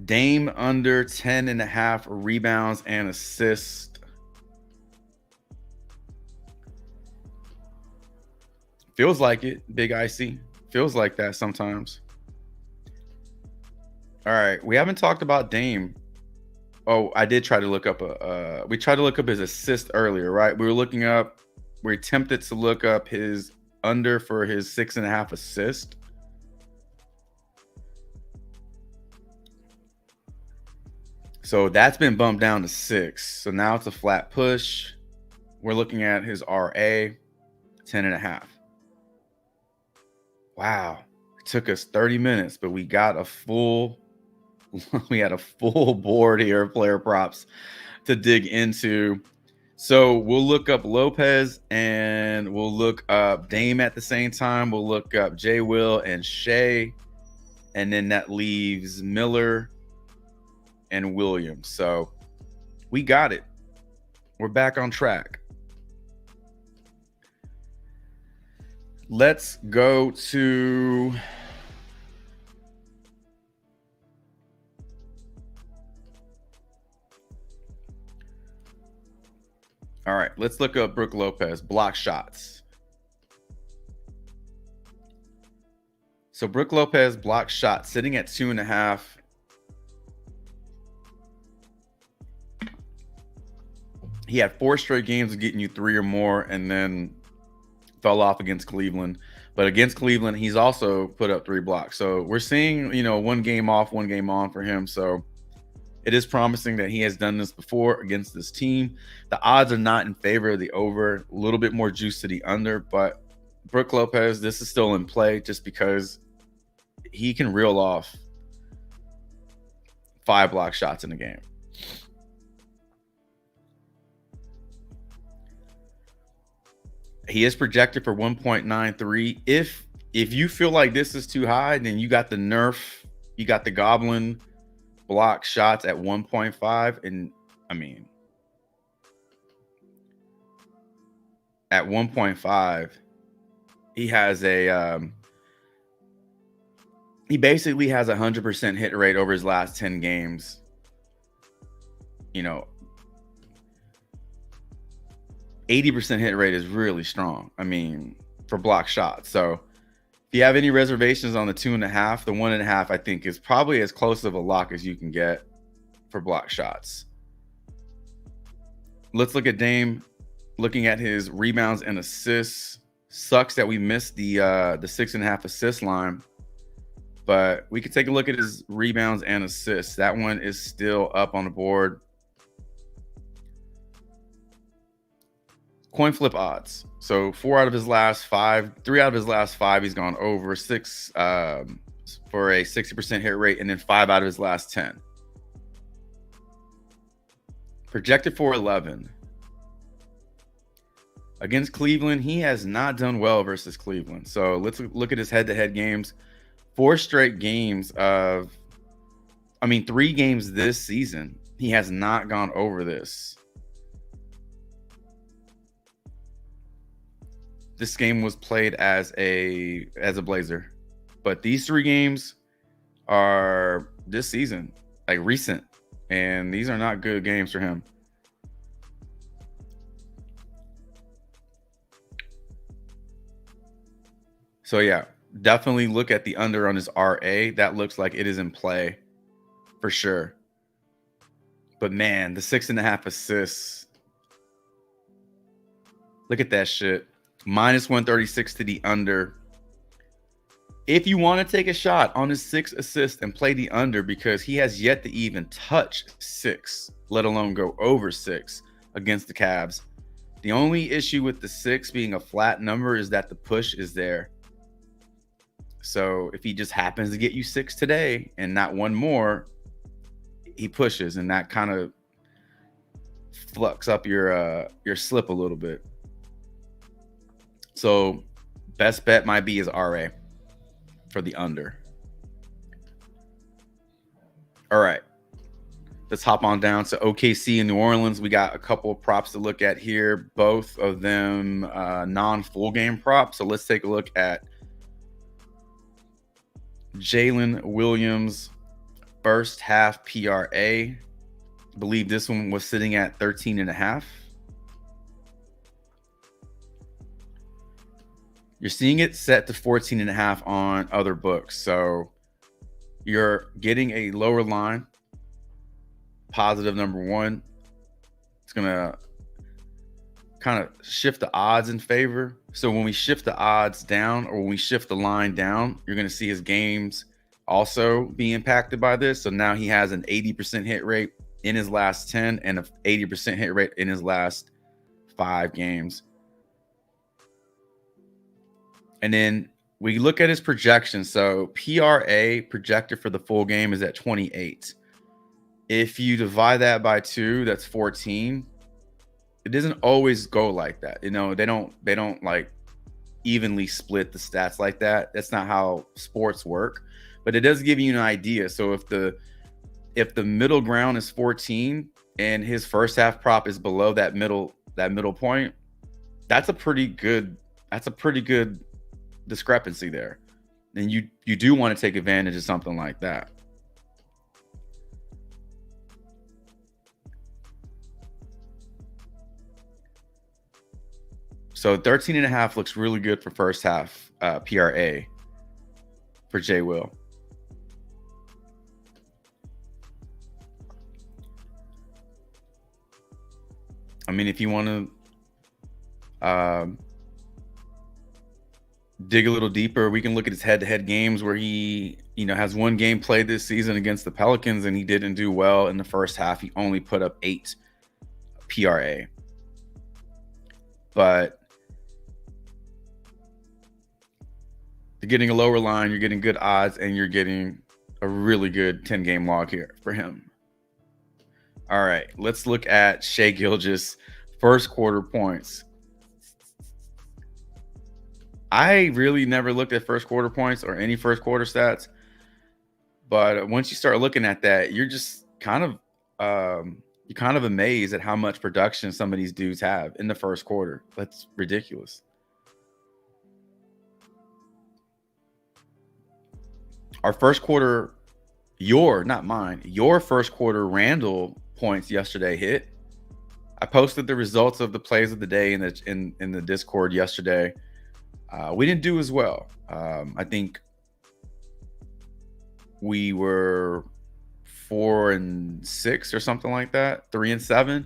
Dame under 10.5 rebounds and assists. Feels like it, Big Icy. Feels like that sometimes. All right, we haven't talked about Dame. Oh, I did try to look up we tried to look up his assist earlier, right? We attempted to look up his under for his 6.5 assist. So that's been bumped down to 6. So now it's a flat push. We're looking at his RA, 10.5. Wow. It took us 30 minutes, but we got a full board here of player props to dig into. So we'll look up Lopez and we'll look up Dame at the same time. We'll look up J. Will and Shea. And then that leaves Miller and Williams. So we got it. We're back on track. Let's go to all right, let's look up Brook Lopez block shots. So Brook Lopez block shot sitting at 2.5. He had 4 straight games of getting you 3 or more and then fell off against Cleveland. But against Cleveland, he's also put up 3 blocks. So we're seeing, one game off, 1 game on for him. So it is promising that he has done this before against this team. The odds are not in favor of the over, a little bit more juice to the under. But Brook Lopez, this is still in play just because he can reel off 5 block shots in a game. He is projected for 1.93. If you feel like this is too high, then you got the Nerf, you got the Goblin block shots at 1.5. And I mean, at 1.5, he has he basically has a 100% hit rate over his last 10 games. 80% hit rate is really strong. I mean, for block shots. So if you have any reservations on the 2.5, the 1.5, I think is probably as close of a lock as you can get for block shots. Let's look at Dame. Looking at his rebounds and assists. Sucks that we missed the 6.5 assist line. But we could take a look at his rebounds and assists. That one is still up on the board. Coin flip odds. So 3 out of his last 5, he's gone over 6 for a 60% hit rate, and then 5 out of his last 10. Projected for 11. Against Cleveland, he has not done well versus Cleveland. So let's look at his head-to-head games. 4 straight games 3 games this season, he has not gone over this. This game was played as a Blazer. But these 3 games are this season, like recent. And these are not good games for him. So yeah, definitely look at the under on his RA. That looks like it is in play for sure. But man, the 6.5 assists. Look at that shit. Minus 136 to the under. If you want to take a shot on his 6 assists and play the under, because he has yet to even touch 6, let alone go over 6 against the Cavs. The only issue with the 6 being a flat number is that the push is there. So if he just happens to get you 6 today and not one more, he pushes, and that kind of flux up your slip a little bit. So best bet might be his RA for the under. All right, let's hop on down to OKC and New Orleans. We got a couple of props to look at here, both of them non-full game props. So let's take a look at Jalen Williams first half PRA. I believe this one was sitting at 13.5. You're seeing it set to 14.5 on other books. So you're getting a lower line, positive number one. It's going to kind of shift the odds in favor. So when we shift the odds down, or when we shift the line down, you're going to see his games also be impacted by this. So now he has an 80% hit rate in his last 10 and an 80% hit rate in his last 5 games. And then we look at his projection. So PRA projected for the full game is at 28. If you divide that by 2, that's 14. It doesn't always go like that. You know, they don't like evenly split the stats like that. That's not how sports work. But it does give you an idea. So if the middle ground is 14 and his first half prop is below that middle point, that's a pretty good discrepancy there. And you do want to take advantage of something like that. So 13.5 looks really good for first half PRA for J. Will. I mean, if you want to dig a little deeper, we can look at his head-to-head games where he, has one game played this season against the Pelicans, and he didn't do well in the first half. He only put up 8 PRA. But you're getting a lower line, you're getting good odds, and you're getting a really good 10-game log here for him. All right, let's look at Shai Gilgeous first quarter points. I really never looked at first quarter points or any first quarter stats, but once you start looking at that, you're just kind of amazed at how much production some of these dudes have in the first quarter. That's ridiculous. Our first quarter, not mine, your first quarter Randall points yesterday hit. I posted the results of the plays of the day in the Discord yesterday. We didn't do as well. I think we were 4-6 or something like that, 3-7.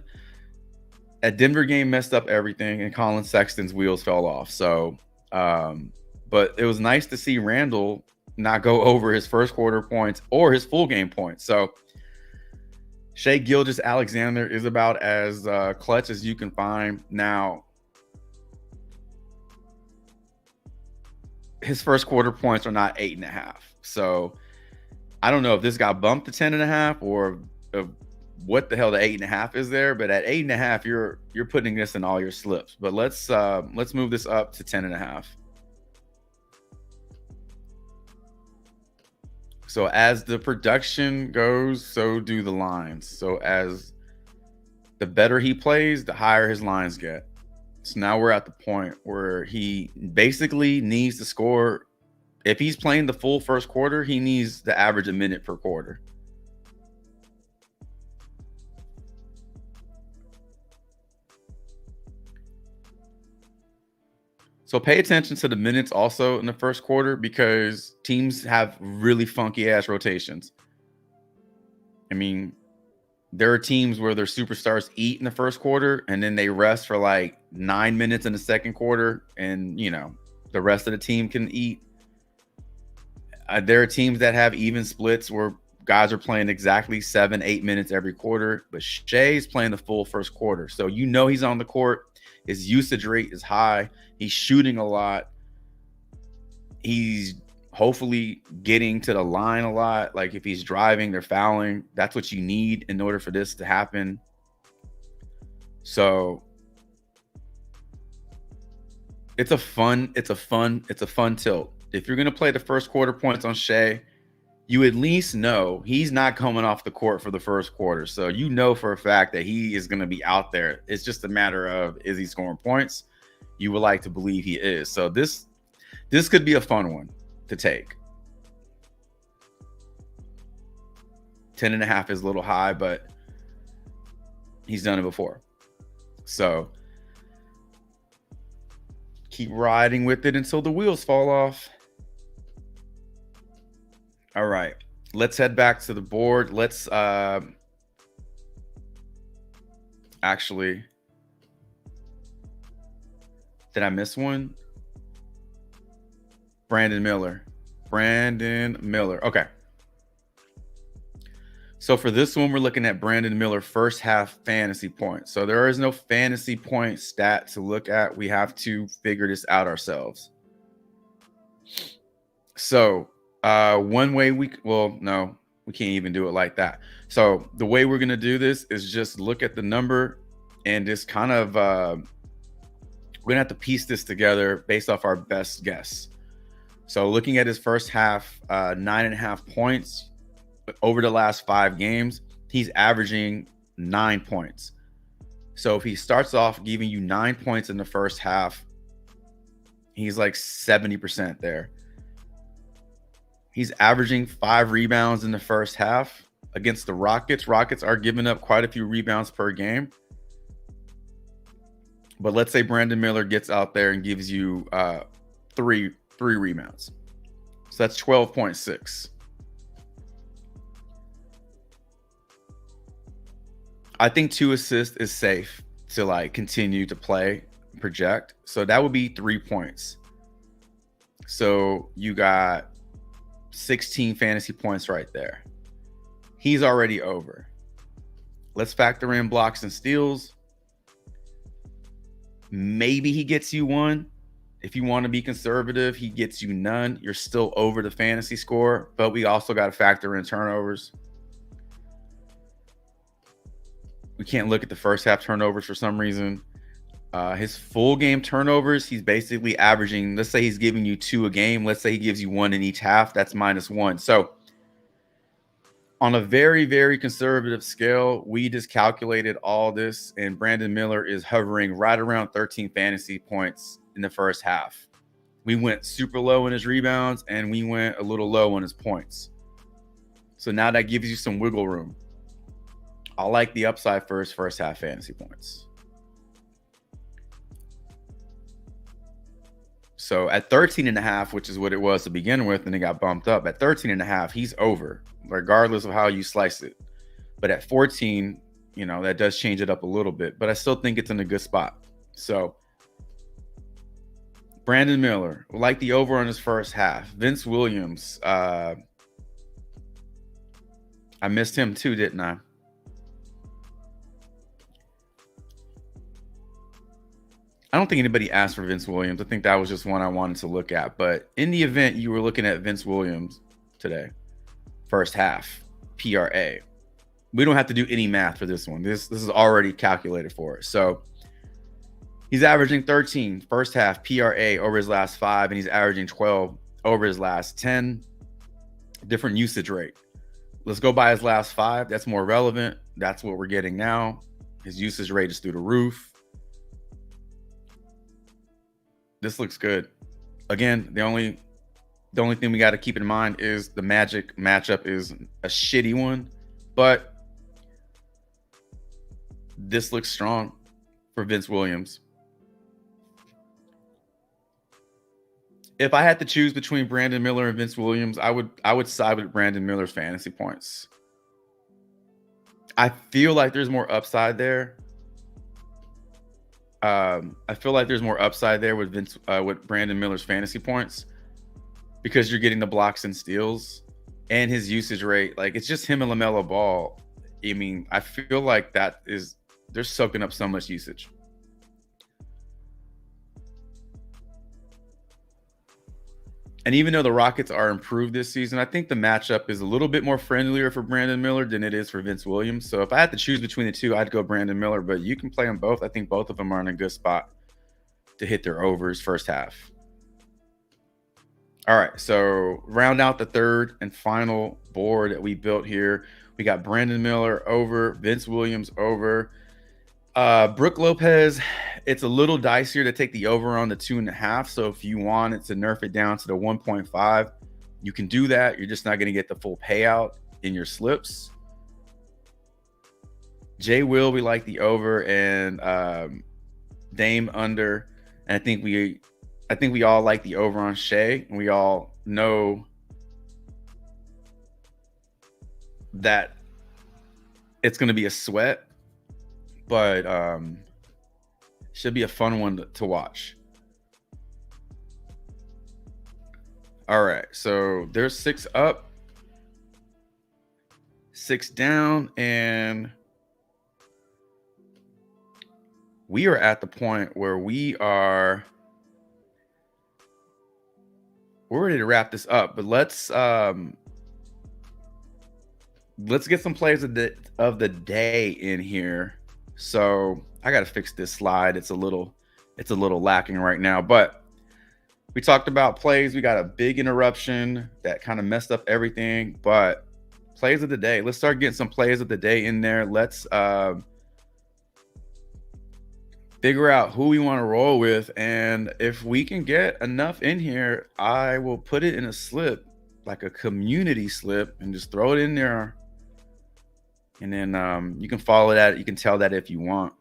That Denver game messed up everything, and Colin Sexton's wheels fell off. So, but it was nice to see Randall not go over his first quarter points or his full game points. So Shai Gilgeous-Alexander is about as clutch as you can find. Now, his first quarter points are not 8.5. So I don't know if this got bumped to 10.5 or what the hell the 8.5 is there. But at 8.5, you're putting this in all your slips. But let's move this up to 10.5. So as the production goes, so do the lines. So as the better he plays, the higher his lines get. So now we're at the point where he basically needs to score. If he's playing the full first quarter, he needs to average a minute per quarter. So pay attention to the minutes also in the first quarter, because teams have really funky ass rotations. I mean, there are teams where their superstars eat in the first quarter and then they rest for like 9 minutes in the second quarter, and the rest of the team can eat. There are teams that have even splits where guys are playing exactly 7-8 minutes every quarter, but Shai's playing the full first quarter. So he's on the court. His usage rate is high. He's shooting a lot. He's hopefully getting to the line a lot. Like if he's driving, they're fouling. That's what you need in order for this to happen. So it's a fun tilt. If you're going to play the first quarter points on Shai, you at least know he's not coming off the court for the first quarter. So for a fact that he is going to be out there. It's just a matter of, is he scoring points? You would like to believe he is. So this could be a fun one to take. 10.5 is a little high, but he's done it before. So keep riding with it until the wheels fall off. All right, let's head back to the board. Let's actually, did I miss one? Brandon Miller. Okay. So for this one, we're looking at Brandon Miller first half fantasy points. So there is no fantasy point stat to look at. We have to figure this out ourselves. So one way we can't even do it like that. So the way we're going to do this is just look at the number and just kind of, we're going to have to piece this together based off our best guess. So looking at his first half, 9.5 points over the last 5 games, he's averaging 9 points. So if he starts off giving you 9 points in the first half, he's like 70% there. He's averaging 5 rebounds in the first half against the Rockets. Rockets are giving up quite a few rebounds per game. But let's say Brandon Miller gets out there and gives you three rebounds. So that's 12.6. I think 2 assists is safe to like continue to play, project. So that would be 3 points. So you got 16 fantasy points right there. He's already over. Let's factor in blocks and steals. Maybe he gets you 1. If you want to be conservative, he gets you none. You're still over the fantasy score, but we also got to factor in turnovers. We can't look at the first half turnovers for some reason. His full game turnovers, he's basically averaging, let's say he's giving you 2 a game. Let's say he gives you 1 in each half. That's -1. So on a very, very conservative scale, we just calculated all this, and Brandon Miller is hovering right around 13 fantasy points in the first half. We went super low in his rebounds, and we went a little low on his points. So now that gives you some wiggle room. I like the upside for his first half fantasy points. So at 13.5, which is what it was to begin with, and it got bumped up. At 13.5, he's over, regardless of how you slice it. But at 14, that does change it up a little bit. But I still think it's in a good spot. So Brandon Miller, like the over on his first half. Vince Williams, I missed him too, didn't I? I don't think anybody asked for Vince Williams. I think that was just one I wanted to look at. But in the event you were looking at Vince Williams today, first half, PRA. We don't have to do any math for this one. This is already calculated for us. So he's averaging 13 first half PRA over his last 5, and he's averaging 12 over his last 10. Different usage rate. Let's go by his last 5. That's more relevant. That's what we're getting now. His usage rate is through the roof. This looks good. Again, the only thing we got to keep in mind is the Magic matchup is a shitty one, but this looks strong for Vince Williams. If I had to choose between Brandon Miller and Vince Williams, I would side with Brandon Miller's fantasy points. I feel like there's more upside there. I feel like there's more upside there with with Brandon Miller's fantasy points. because you're getting the blocks and steals and his usage rate. Like, it's just him and LaMelo Ball. I mean, I feel like they're soaking up so much usage. And even though the Rockets are improved this season, I think the matchup is a little bit more friendlier for Brandon Miller than it is for Vince Williams. So if I had to choose between the two, I'd go Brandon Miller, but you can play them both. I think both of them are in a good spot to hit their overs first half. All right, so round out the third and final board that we built here. We got Brandon Miller over, Vince Williams over. Brook Lopez, it's a little dicier to take the over on the 2.5. So if you wanted to nerf it down to the 1.5, you can do that. You're just not going to get the full payout in your slips. Jay Will, we like the over, and Dame under. And I think we all like the over on Shea. We all know that it's going to be a sweat, but should be a fun one to watch. All right, so there's 6 up, 6 down, and we are at the point where we're ready to wrap this up. But let's get some plays of the day in here. So I got to fix this slide. It's a little lacking right now, but we talked about plays. We got a big interruption that kind of messed up everything, but plays of the day. Let's start getting some plays of the day in there. Let's figure out who we want to roll with. And if we can get enough in here, I will put it in a slip, like a community slip, and just throw it in there. And then you can follow that. You can tell that if you want.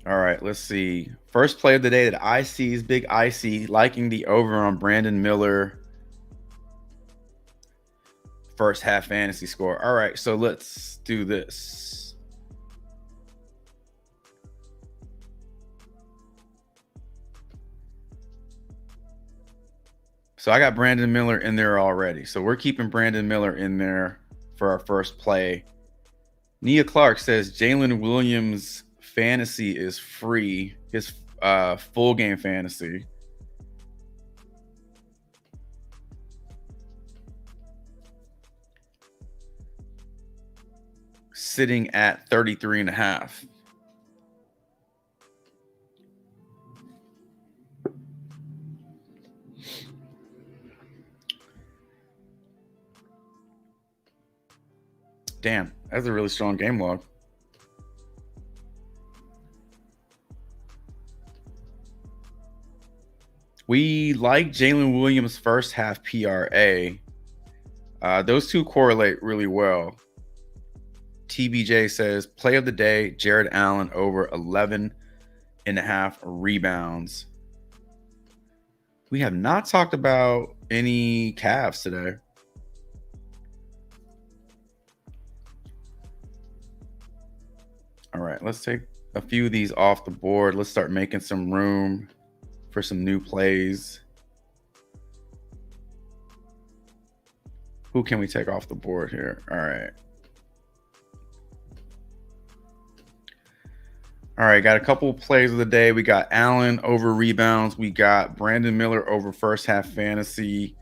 All right, let's see. First play of the day that I see is Big Icy liking the over on Brandon Miller. First half fantasy score. All right, so let's do this. So I got Brandon Miller in there already. So we're keeping Brandon Miller in there for our first play. Nia Clark says Jalen Williams fantasy is free. His full game fantasy. Sitting at 33.5. Damn, that's a really strong game log. We like Jalen Williams' first half PRA. Those two correlate really well. TBJ says, play of the day, Jared Allen over 11.5 rebounds. We have not talked about any Cavs today. All right, let's take a few of these off the board. Let's start making some room for some new plays. Who can we take off the board here? All right. All right, got a couple plays of the day. We got Allen over rebounds. We got Brandon Miller over first half fantasy.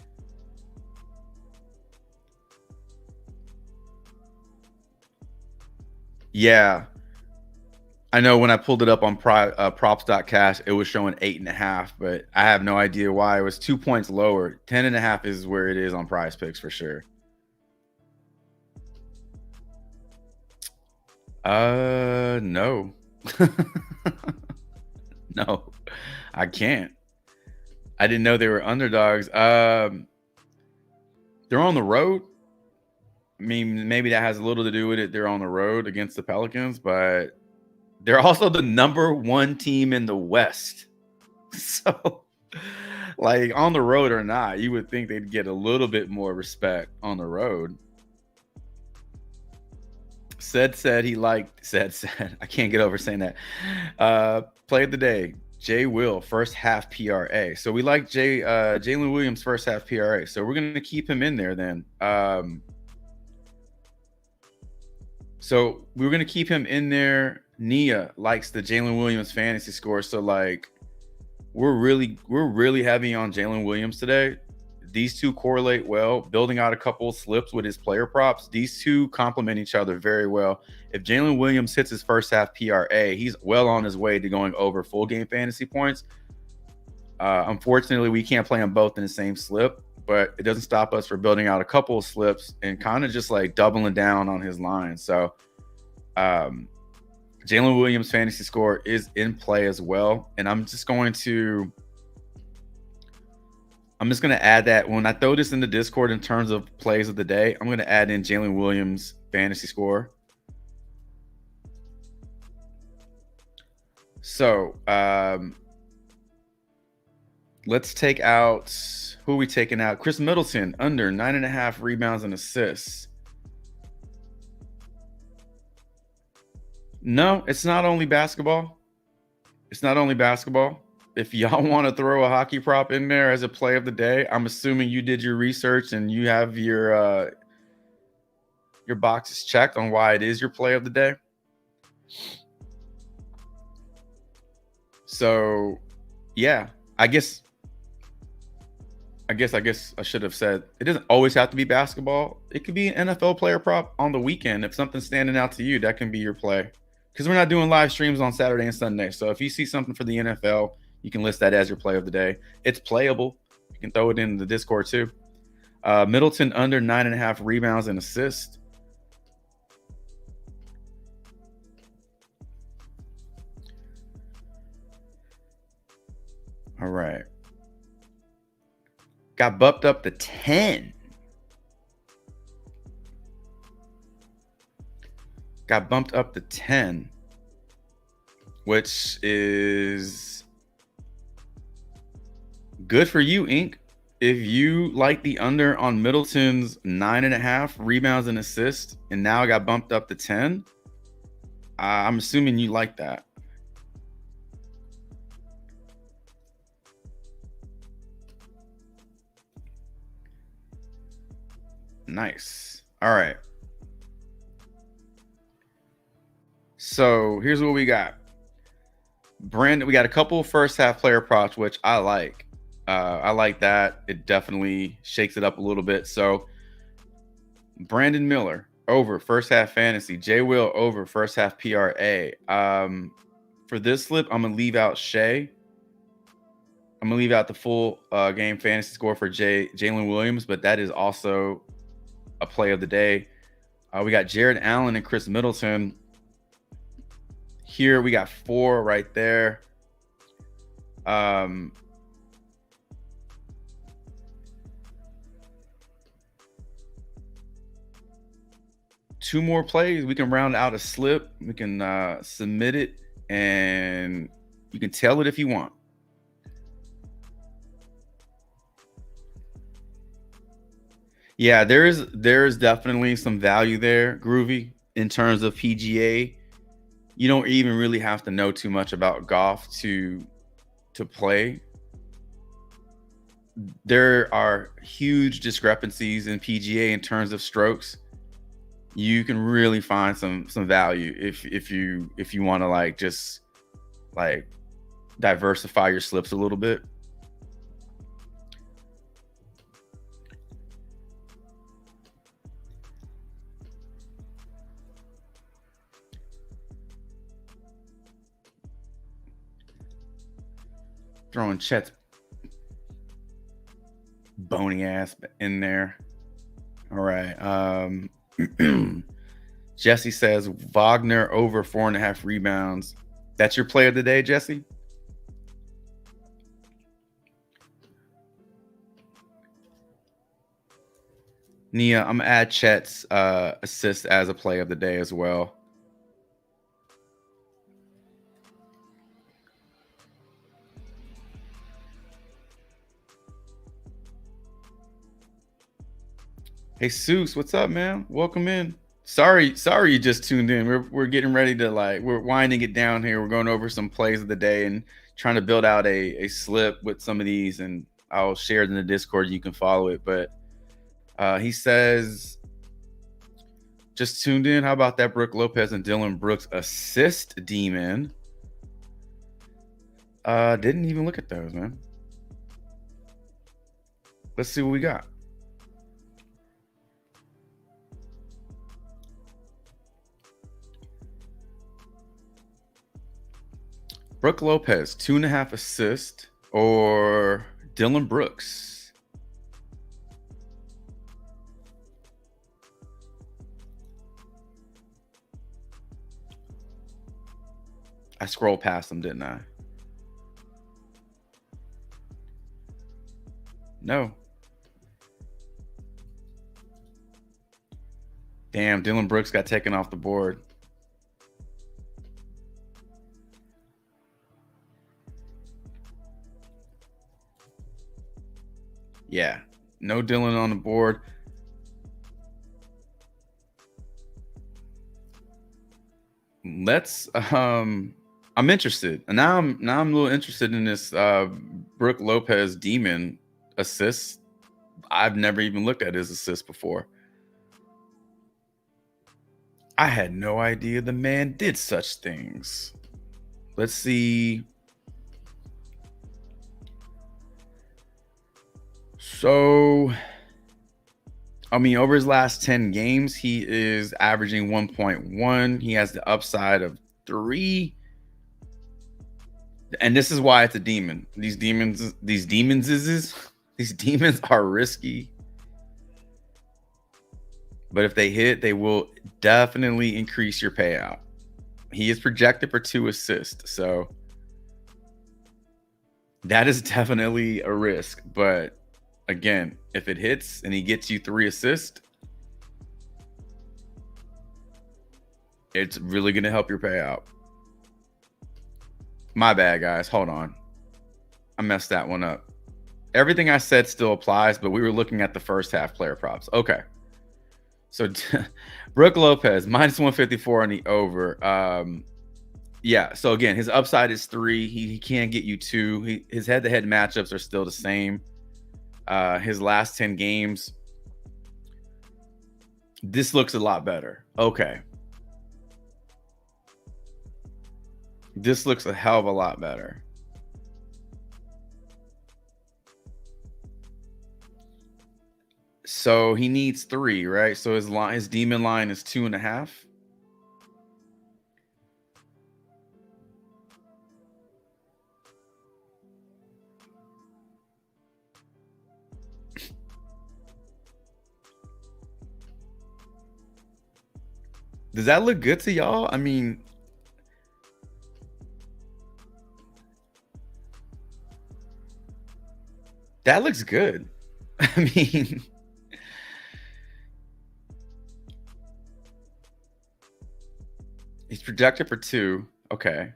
Yeah. I know when I pulled it up on props.cash, it was showing 8.5, but I have no idea why. It was 2 points lower. 10.5 is where it is on Prizepicks for sure. No. No, I can't. I didn't know they were underdogs. They're on the road. I mean, maybe that has a little to do with it. They're on the road against the Pelicans, but they're also the number 1 team in the West. So, like, on the road or not, you would think they'd get a little bit more respect on the road. said he liked said. I can't get over saying that. Play of the day. Jay Will, first half PRA. So we like Jalen Williams first half PRA. So we're gonna keep him in there then. So we're gonna keep him in there. Nia likes the Jalen Williams fantasy score. So like we're really heavy on Jalen Williams today. These two correlate well, building out a couple of slips with his player props. These two complement each other very well. If Jalen Williams hits his first half PRA, he's well on his way to going over full game fantasy points. Unfortunately, we can't play them both in the same slip, but it doesn't stop us from building out a couple of slips and kind of just like doubling down on his line. So Jalen Williams fantasy score is in play as well. And I'm just going to add that when I throw this in the Discord in terms of plays of the day, I'm going to add in Jalen Williams fantasy score. So let's take out, who are we taking out? Chris Middleton, under 9.5 rebounds and assists. No, it's not only basketball. It's not only basketball. If y'all want to throw a hockey prop in there as a play of the day, I'm assuming you did your research and you have your boxes checked on why it is your play of the day. So, yeah, I guess I should have said it doesn't always have to be basketball. It could be an NFL player prop on the weekend. If something's standing out to you, that can be your play. Because we're not doing live streams on Saturday and Sunday. So if you see something for the NFL, you can list that as your play of the day. It's playable. You can throw it in the Discord too. Middleton under 9.5 rebounds and assists. All right. Got bumped up to 10. Got bumped up to 10, which is good for you, Inc. If you like the under on Middleton's 9.5 rebounds and assists, and now got bumped up to 10, I'm assuming you like that. Nice. All right. So here's what we got. Brandon, we got a couple first half player props, which I like. I like that. It definitely shakes it up a little bit. So Brandon Miller over first half fantasy. Jay Will over first half PRA. For this slip, I'm gonna leave out Shea. I'm gonna leave out the full game fantasy score for Jalen Williams, but that is also a play of the day. We got Jared Allen and Chris Middleton. Here we got 4 right there. Two more plays. We can round out a slip. We can submit it, and you can tell it if you want. Yeah, there's definitely some value there, Groovy, in terms of PGA. You don't even really have to know too much about golf to play. There are huge discrepancies in PGA in terms of strokes. You can really find some value if you want to like just like diversify your slips a little bit. Throwing Chet's bony ass in there. All right. Jesse says Wagner over 4.5 rebounds. That's your play of the day, Jesse? Nia, I'm gonna add Chet's assist as a play of the day as well. Hey, Seuss, what's up, man? Welcome in. Sorry you just tuned in. We're getting ready to we're winding it down here. We're going over some plays of the day and trying to build out a slip with some of these, and I'll share it in the Discord. You can follow it. But he says, just tuned in. How about that Brooke Lopez and Dylan Brooks assist demon? Didn't even look at those, man. Let's see what we got. Brooke Lopez, 2.5 assists, or Dylan Brooks? I scrolled past them, didn't I? No. Damn, Dylan Brooks got taken off the board. Yeah, no Dylan on the board. Let's I'm interested. And now I'm a little interested in this Brooke Lopez demon assist. I've never even looked at his assist before. I had no idea the man did such things. Let's see. So, I mean, over his last 10 games, he is averaging 1.1. He has the upside of 3. And this is why it's a demon. These demons are risky. But if they hit, they will definitely increase your payout. He is projected for 2 assists. So that is definitely a risk. But again, if it hits and he gets you 3 assists, it's really going to help your payout. My bad, guys. Hold on. I messed that one up. Everything I said still applies, but we were looking at the first half player props. Okay. So Brooke Lopez, minus 154 on the over. Yeah, so again, his upside is 3. He can get you 2. His head-to-head matchups are still the same. His last 10 games, this looks a lot better. Okay. This looks a hell of a lot better. So he needs 3, right? So his demon line is 2.5. Does that look good to y'all? I mean, that looks good. I mean, he's projected for 2. Okay.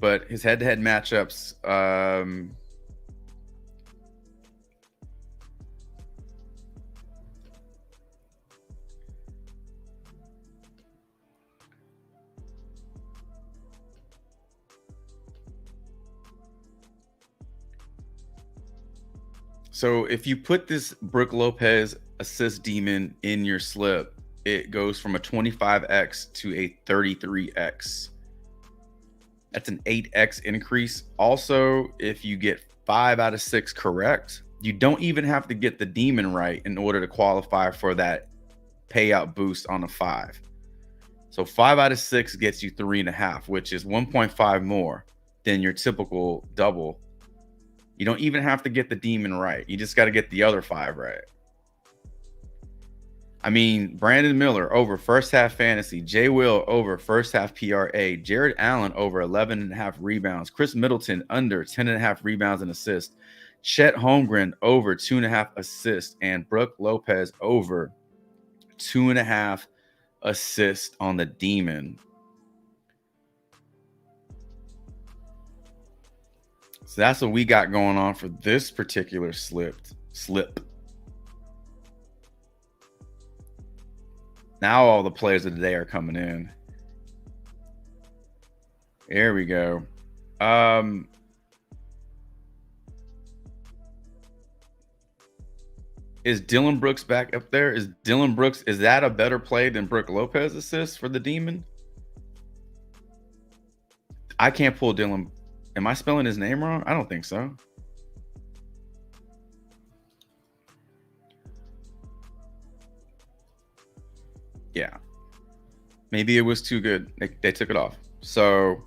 But his head-to-head matchups, so if you put this Brooke Lopez assist demon in your slip, it goes from a 25x to a 33x. That's an 8x increase. Also, if you get 5 out of 6 correct, you don't even have to get the demon right in order to qualify for that payout boost on a 5. So 5 out of 6 gets you 3.5, which is 1.5 more than your typical double. You don't even have to get the demon right. You just got to get the other 5 right. I mean, Brandon Miller over first half fantasy, Jay Will over first half PRA, Jared Allen over 11.5 rebounds, Chris Middleton under 10.5 rebounds and assists, Chet Holmgren over 2.5 assists, and Brooke Lopez over 2.5 assists on the demon. So that's what we got going on for this particular slip. Now all the players of the day are coming in. There we go. Is Dylan Brooks back up there? Is that a better play than Brook Lopez assist for the Demon? I can't pull Dylan. Am I spelling his name wrong? I don't think so. Yeah. Maybe it was too good. They took it off. So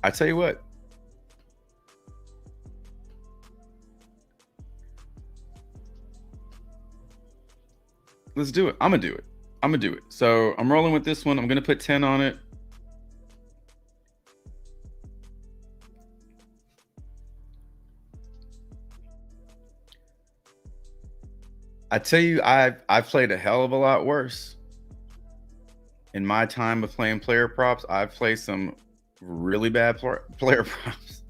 I tell you what. Let's do it. I'm going to do it. So I'm rolling with this one. I'm going to put 10 on it. I tell you, I've played a hell of a lot worse. In my time of playing player props, I've played some really bad player props.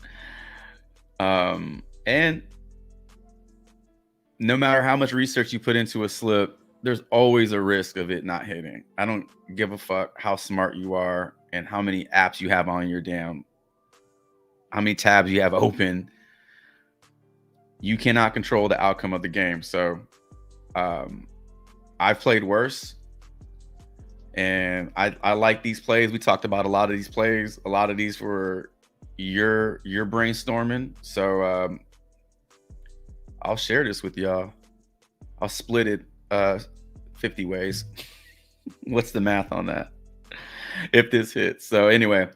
And no matter how much research you put into a slip, there's always a risk of it not hitting. I don't give a fuck how smart you are and how many apps you have on your how many tabs you have open. You cannot control the outcome of the game. So I've played worse. And I like these plays. We talked about a lot of these plays. A lot of these were your brainstorming. So I'll share this with y'all. I'll split it 50 ways. What's the math on that? If this hits. So anyway,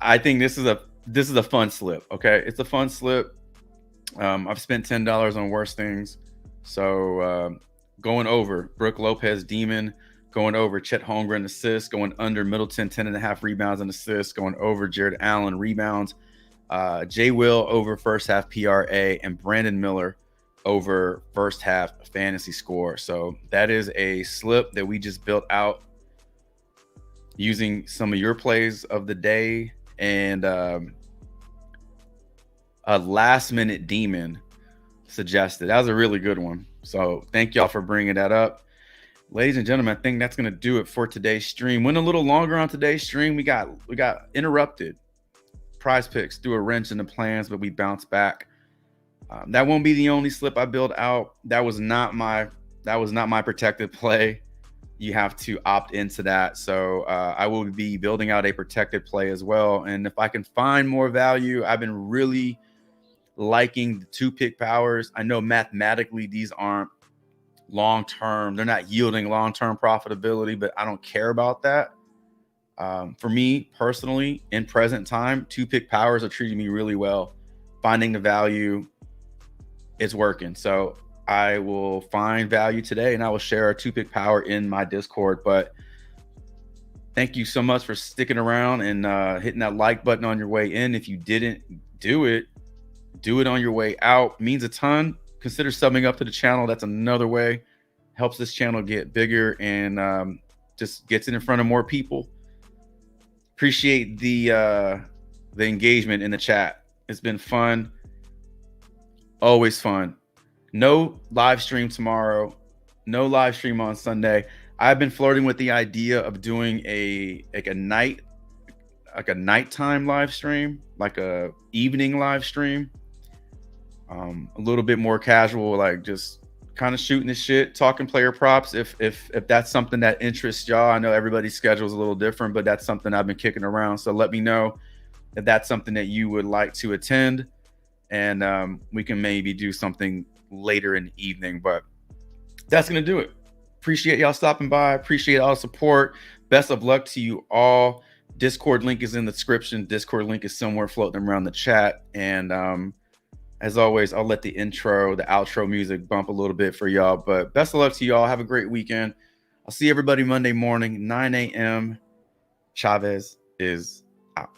I think this is a fun slip. Okay, it's a fun slip. I've spent $10 on worse things. So going over Brook Lopez Demon, going over Chet Holmgren assists, going under Middleton 10.5 rebounds and assists, going over Jared Allen rebounds, Jay Will over first half PRA, and Brandon Miller over first half fantasy score. So that is a slip that we just built out using some of your plays of the day and a last minute Demon suggested. That was a really good one. So thank y'all for bringing that up. Ladies and gentlemen, I think that's going to do it for today's stream. Went a little longer on today's stream. We got interrupted. Prizepicks threw a wrench in the plans, but we bounced back. That won't be the only slip I build out. That was not my protected play. You have to opt into that. So I will be building out a protected play as well. And if I can find more value, I've been really liking the 2-pick powers. I know mathematically these aren't long-term. They're not yielding long-term profitability, but I don't care about that. For me personally, in present time, 2-pick powers are treating me really well. Finding the value, it's working. So I will find value today and I will share a 2-pick power in my Discord. But thank you so much for sticking around and hitting that like button on your way in. If you didn't do it on your way out. It means a ton. Consider subbing up to the channel. That's another way. Helps this channel get bigger and just gets it in front of more people. Appreciate the engagement in the chat. It's been fun. Always fun. No live stream tomorrow. No live stream on Sunday. I've been flirting with the idea of doing a nighttime live stream, like a evening live stream. A little bit more casual, like just kind of shooting the shit, talking player props. If that's something that interests y'all, I know everybody's schedule is a little different, but that's something I've been kicking around. So let me know if that's something that you would like to attend, and we can maybe do something later in the evening. But that's gonna do it. Appreciate y'all stopping by. Appreciate all the support. Best of luck to you all. Discord link is in the description. Discord link is somewhere floating around the chat. And as always, I'll let the outro music bump a little bit for y'all. But best of luck to y'all. Have a great weekend. I'll see everybody Monday morning, 9 a.m. Chavez is out.